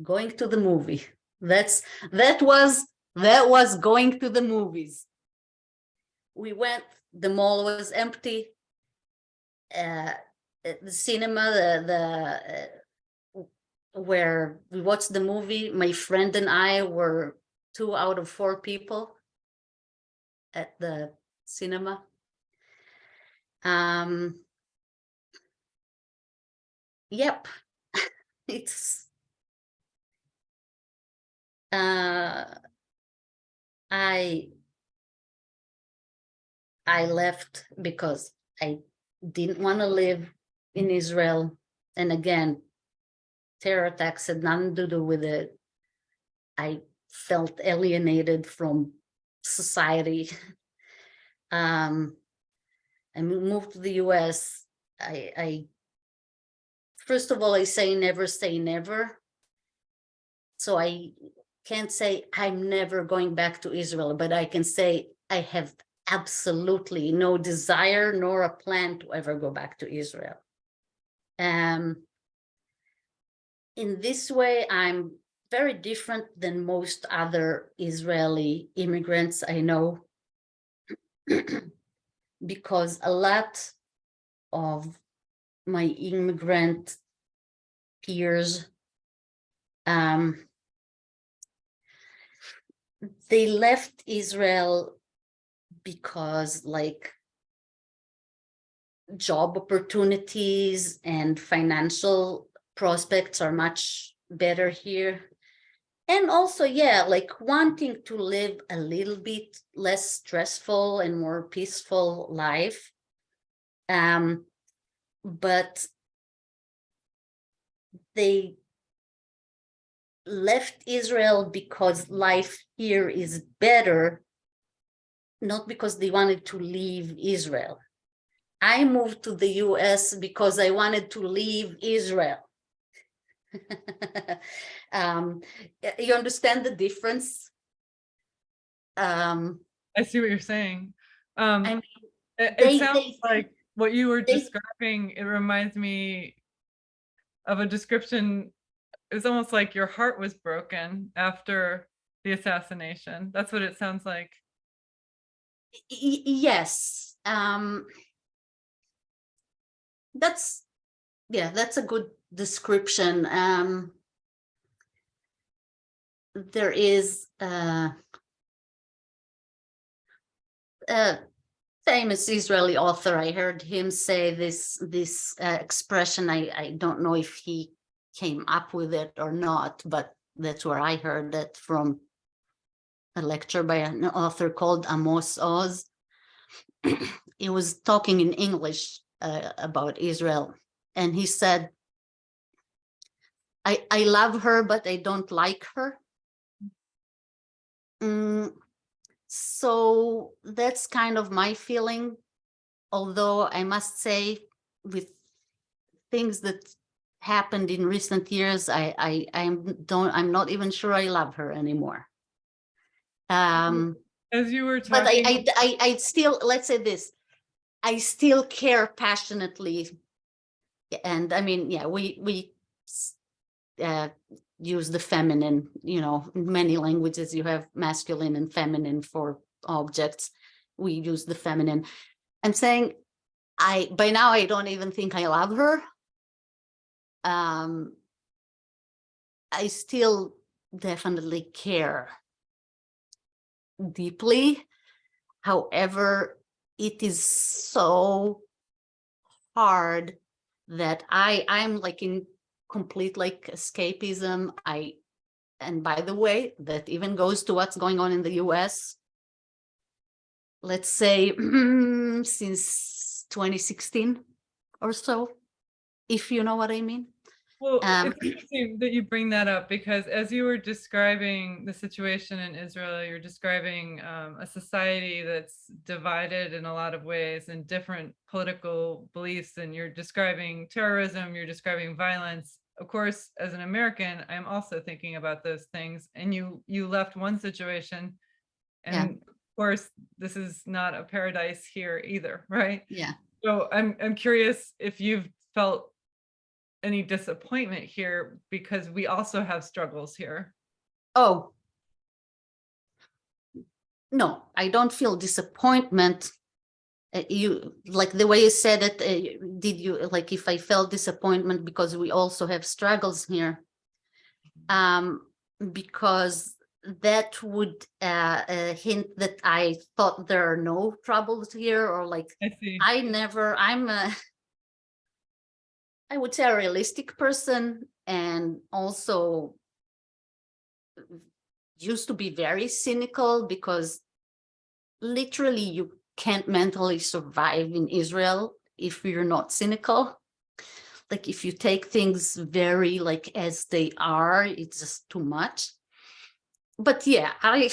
Going to the movie. That was going to the movies. We went, the mall was empty. The cinema, where we watched the movie, my friend and I were 2 out of 4 people at the cinema. Yep, it's I left because I didn't want to live in Israel. And again, terror attacks had nothing to do with it. I felt alienated from society. I moved to the US. First of all, I say never. So I can't say I'm never going back to Israel, but I can say I have absolutely no desire nor a plan to ever go back to Israel. In this way, I'm very different than most other Israeli immigrants I know, because a lot of my immigrant peers, they left Israel because job opportunities and financial prospects are much better here. And also, wanting to live a little bit less stressful and more peaceful life. But they left Israel because life here is better, not because they wanted to leave Israel. I moved to the US because I wanted to leave Israel. You understand the difference? I see what you're saying. I mean, It sounds like what you were describing, it reminds me of a description. It was almost like your heart was broken after the assassination. That's what it sounds like. Yes. That's a good description. There is a famous Israeli author. I heard him say this expression. I don't know if he came up with it or not, but that's where I heard it from, a lecture by an author called Amos Oz. He was talking in English about Israel, and he said, I love her, but I don't like her. So that's kind of my feeling, although I must say, with things that happened in recent years, I'm not even sure I love her anymore. As you were but talking, I still, let's say this, I still care passionately. And I mean, we use the feminine, in many languages you have masculine and feminine for objects. We use the feminine. I'm saying by now I don't even think I love her. I still definitely care deeply. However, it is so hard that I'm like in complete like escapism. And by the way, that even goes to what's going on in the US. Let's say since 2016 or so, if you know what I mean. Well, it's interesting that you bring that up, because as you were describing the situation in Israel, you're describing a society that's divided in a lot of ways and different political beliefs, and you're describing terrorism, you're describing violence. Of course, as an American, I'm also thinking about those things. And you left one situation, and of course, this is not a paradise here either, right? Yeah. So I'm curious if you've felt any disappointment here, because we also have struggles here. Oh, no, I don't feel disappointment. You like the way you said it. Did you like if I felt disappointment because we also have struggles here? Because that would hint that I thought there are no troubles here, or like I see. I would say a realistic person, and also used to be very cynical, because literally you can't mentally survive in Israel if you're not cynical. Like if you take things very like as they are, it's just too much. But yeah, I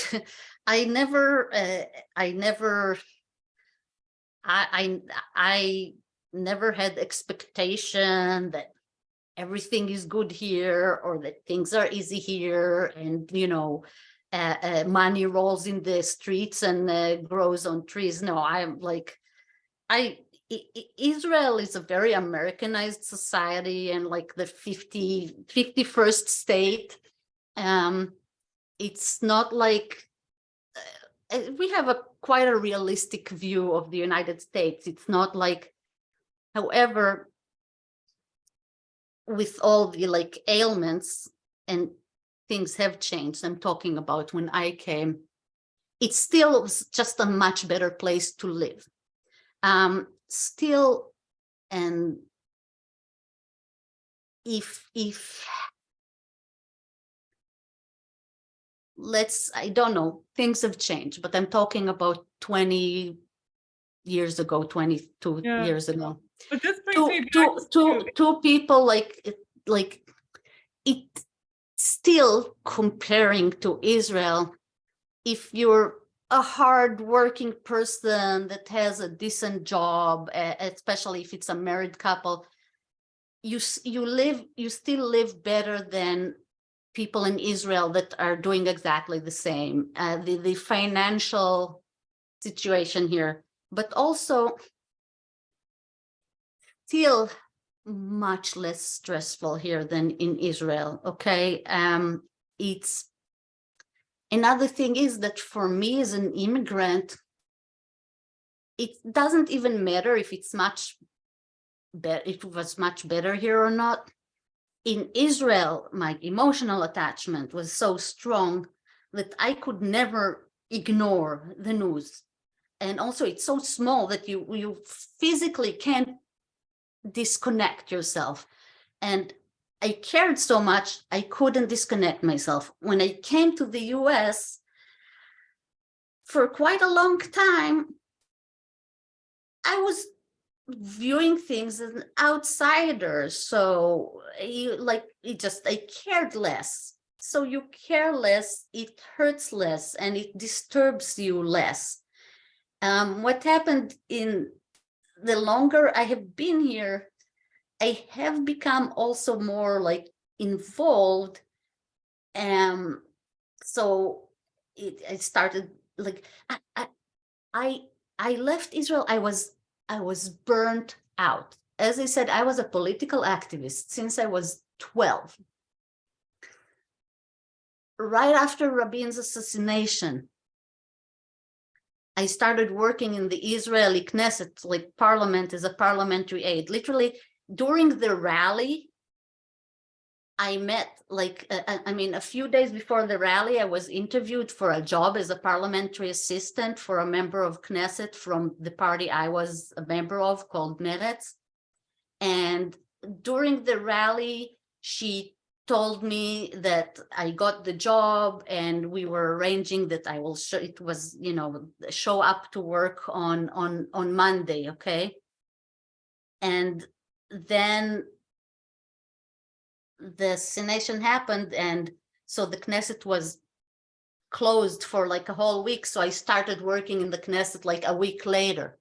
never had expectation that everything is good here, or that things are easy here, and money rolls in the streets and grows on trees. No, I'm like, Israel is a very Americanized society, and like the 51st state. It's not like we have quite a realistic view of the United States. It's not like, however, with all the like ailments and things have changed. I'm talking about when I came, it still was just a much better place to live. Still, and if I don't know, things have changed, but I'm talking about 20 years ago, 22 years ago. But this brings me back two people like it still comparing to Israel. If you're a hard-working person that has a decent job, especially if it's a married couple, you still live better than people in Israel that are doing exactly the same. The financial situation here, but also still much less stressful here than in Israel. Okay. It's another thing is that for me as an immigrant, it doesn't even matter if it's much better, it was much better here or not. In Israel, my emotional attachment was so strong that I could never ignore the news. And also it's so small that you physically can't disconnect yourself. And I cared so much, I couldn't disconnect myself. When I came to the US, for quite a long time, I was viewing things as an outsider. So I cared less. So you care less, it hurts less, and it disturbs you less. What happened in the longer I have been here, I have become also more like involved. So I started like, I left Israel. I was burnt out. As I said, I was a political activist since I was 12. right after Rabin's assassination, I started working in the Israeli Knesset, like parliament, as a parliamentary aide. Literally, during the rally, I met, like, a few days before the rally, I was interviewed for a job as a parliamentary assistant for a member of Knesset from the party I was a member of, called Meretz. And during the rally, she told me that I got the job, and we were arranging that I will show, it was, show up to work on Monday, okay? And then the assassination happened, and so the Knesset was closed for like a whole week. So I started working in the Knesset like a week later.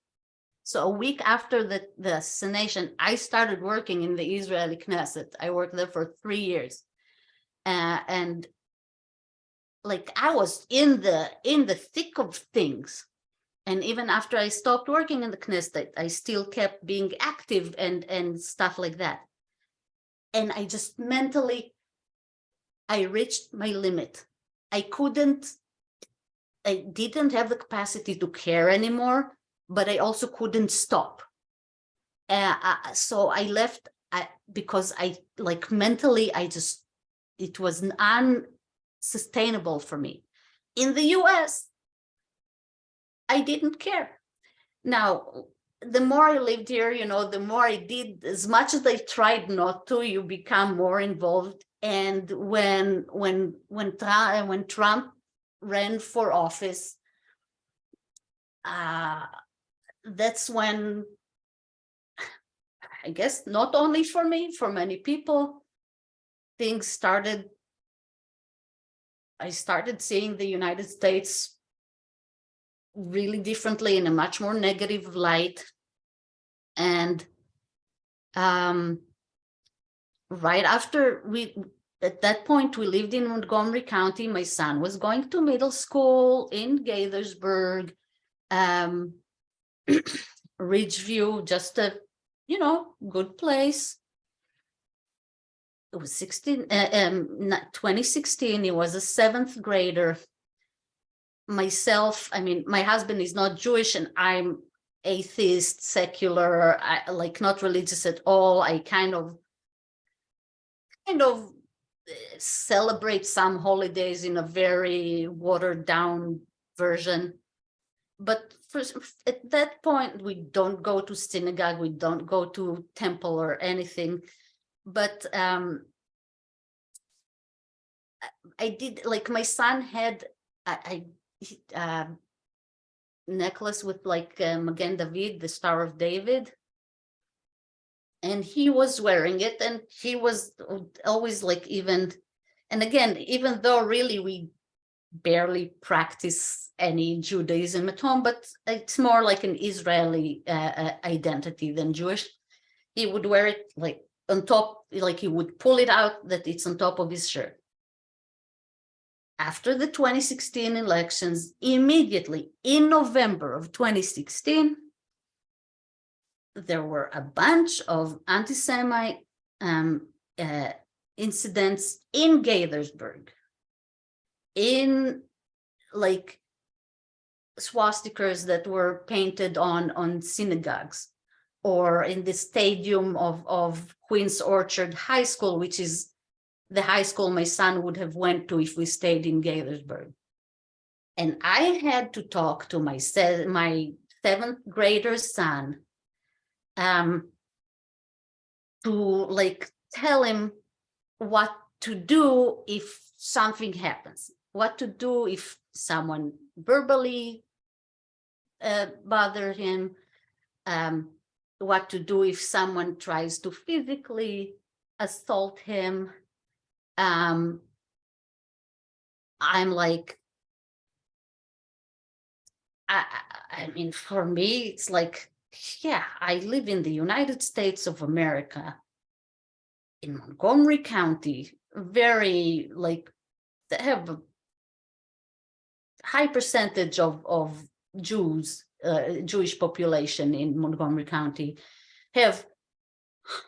So a week after the assassination, I started working in the Israeli Knesset. I worked there for 3 years. And like I was in the thick of things. And even after I stopped working in the Knesset, I still kept being active and stuff like that. And I just mentally, I reached my limit. I didn't have the capacity to care anymore, but I also couldn't stop. So I left because I, like, mentally, it was unsustainable for me. In the US, I didn't care. Now, the more I lived here, the more I did, as much as I tried not to, you become more involved. And when Trump ran for office, that's when, I guess, not only for me, for many people, things started. I started seeing the United States really differently, in a much more negative light. And right after at that point, we lived in Montgomery County. My son was going to middle school in Gaithersburg, Ridgeview, just a, good place. It was 2016, he was a 7th grader. Myself, my husband is not Jewish, and I'm atheist, secular, not religious at all. I kind of celebrate some holidays in a very watered down version. But at that point, we don't go to synagogue, we don't go to temple or anything. But I did, like, my son had necklace with Magen David, the Star of David, and he was wearing it, and he was always even though really we barely practice any Judaism at home, but it's more like an Israeli identity than Jewish. He would wear it on top, he would pull it out that it's on top of his shirt. After the 2016 elections, immediately in November of 2016, there were a bunch of anti-Semite incidents in Gaithersburg, in swastikas that were painted on synagogues, or in the stadium of Queen's Orchard High School, which is the high school my son would have went to if we stayed in Gaithersburg. And I had to talk to my 7th grader son to tell him what to do if something happens, what to do if someone verbally bothers him, what to do if someone tries to physically assault him. I'm for me, it's I live in the United States of America, in Montgomery County, very they have a high percentage of Jews, Jewish population in Montgomery County, have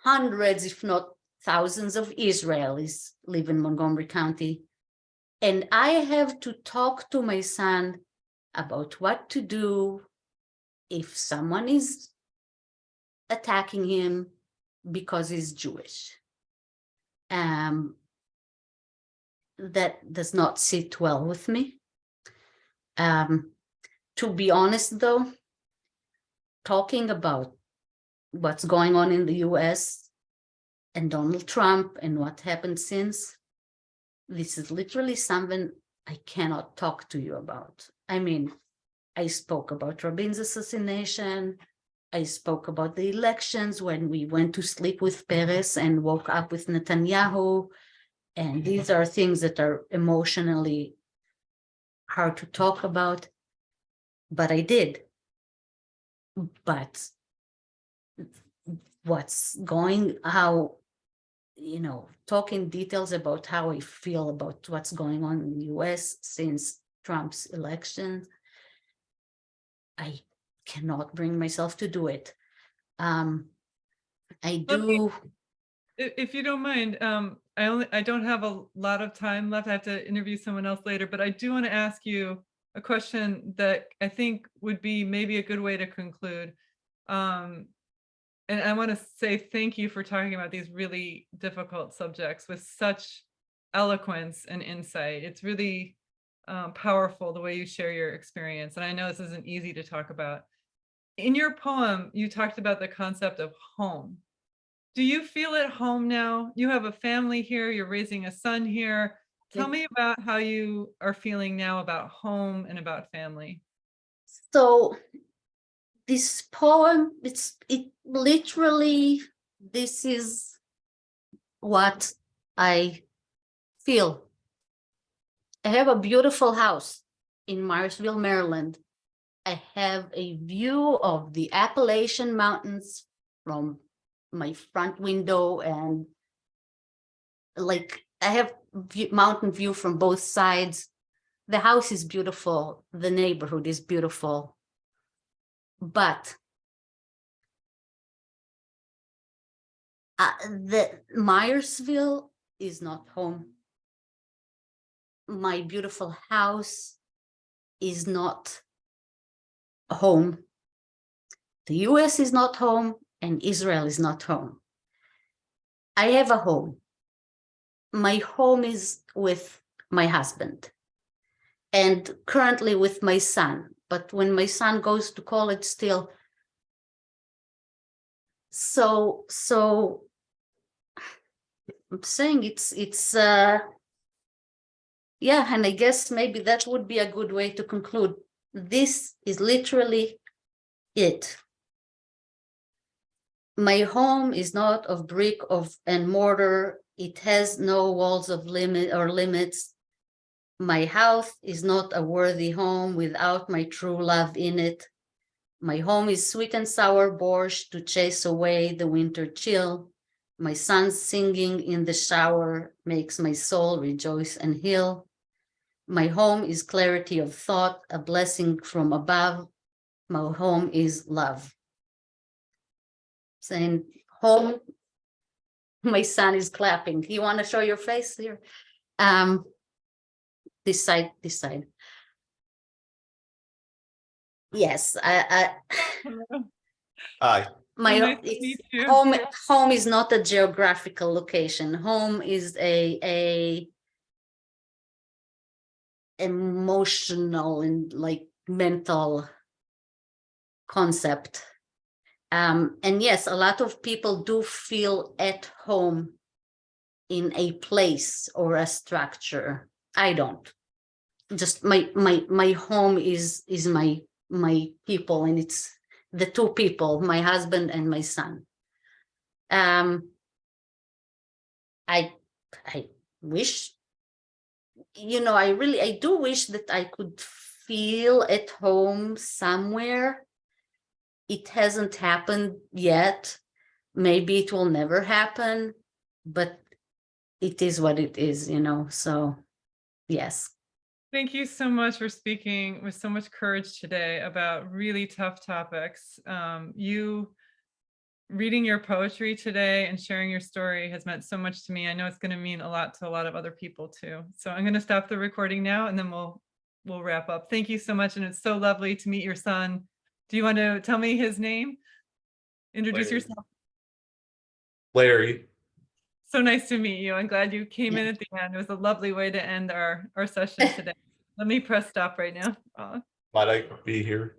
hundreds, if not thousands, of Israelis live in Montgomery County. And I have to talk to my son about what to do if someone is attacking him because he's Jewish. That does not sit well with me. To be honest, though, talking about what's going on in the US and Donald Trump and what happened since, this is literally something I cannot talk to you about. I mean, I spoke about Rabin's assassination. I spoke about the elections when we went to sleep with Peres and woke up with Netanyahu. And these are things that are emotionally hard to talk about, but I did. But talking details about how I feel about what's going on in the US since Trump's election, I cannot bring myself to do it. I do. If you don't mind, I don't have a lot of time left. I have to interview someone else later, but I do want to ask you a question that I think would be maybe a good way to conclude. And I want to say thank you for talking about these really difficult subjects with such eloquence and insight. It's really powerful the way you share your experience. And I know this isn't easy to talk about. In your poem, you talked about the concept of home. Do you feel at home now? You have a family here, you're raising a son here. Tell me about how you are feeling now about home and about family. So this poem, it literally, this is what I feel. I have a beautiful house in Myersville, Maryland. I have a view of the Appalachian Mountains from my front window, and like I have mountain view from both sides. The house is beautiful. The neighborhood is beautiful. But the Myersville is not home. My beautiful house is not home. The US is not home, and Israel is not home. I have a home. My home is with my husband and currently with my son. But when my son goes to college still, so I'm saying it's yeah, and I guess maybe that would be a good way to conclude. This is literally it. My home is not of brick and mortar. It has no walls of limits. My house is not a worthy home without my true love in it. My home is sweet and sour borscht to chase away the winter chill. My son's singing in the shower makes my soul rejoice and heal. My home is clarity of thought, a blessing from above. My home is love. Saying home, my son is clapping. You want to show your face here? This side. Yes, Hi. Nice to meet you. home is not a geographical location. Home is a emotional and like mental concept. And yes, a lot of people do feel at home in a place or a structure. I don't. Just my home is my people, and it's the two people, my husband and my son. I wish, I do wish that I could feel at home somewhere. It hasn't happened yet. Maybe it will never happen, but it is what it is, so yes. Thank you so much for speaking with so much courage today about really tough topics. You reading your poetry today and sharing your story has meant so much to me. I know it's going to mean a lot to a lot of other people too. So I'm going to stop the recording now and then we'll wrap up. Thank you so much. And it's so lovely to meet your son. Do you want to tell me his name? Introduce Larry. yourself. Larry. So nice to meet you. I'm glad you came in Yeah. at the end. It was a lovely way to end our session today. Let me press stop right now. Might I be here?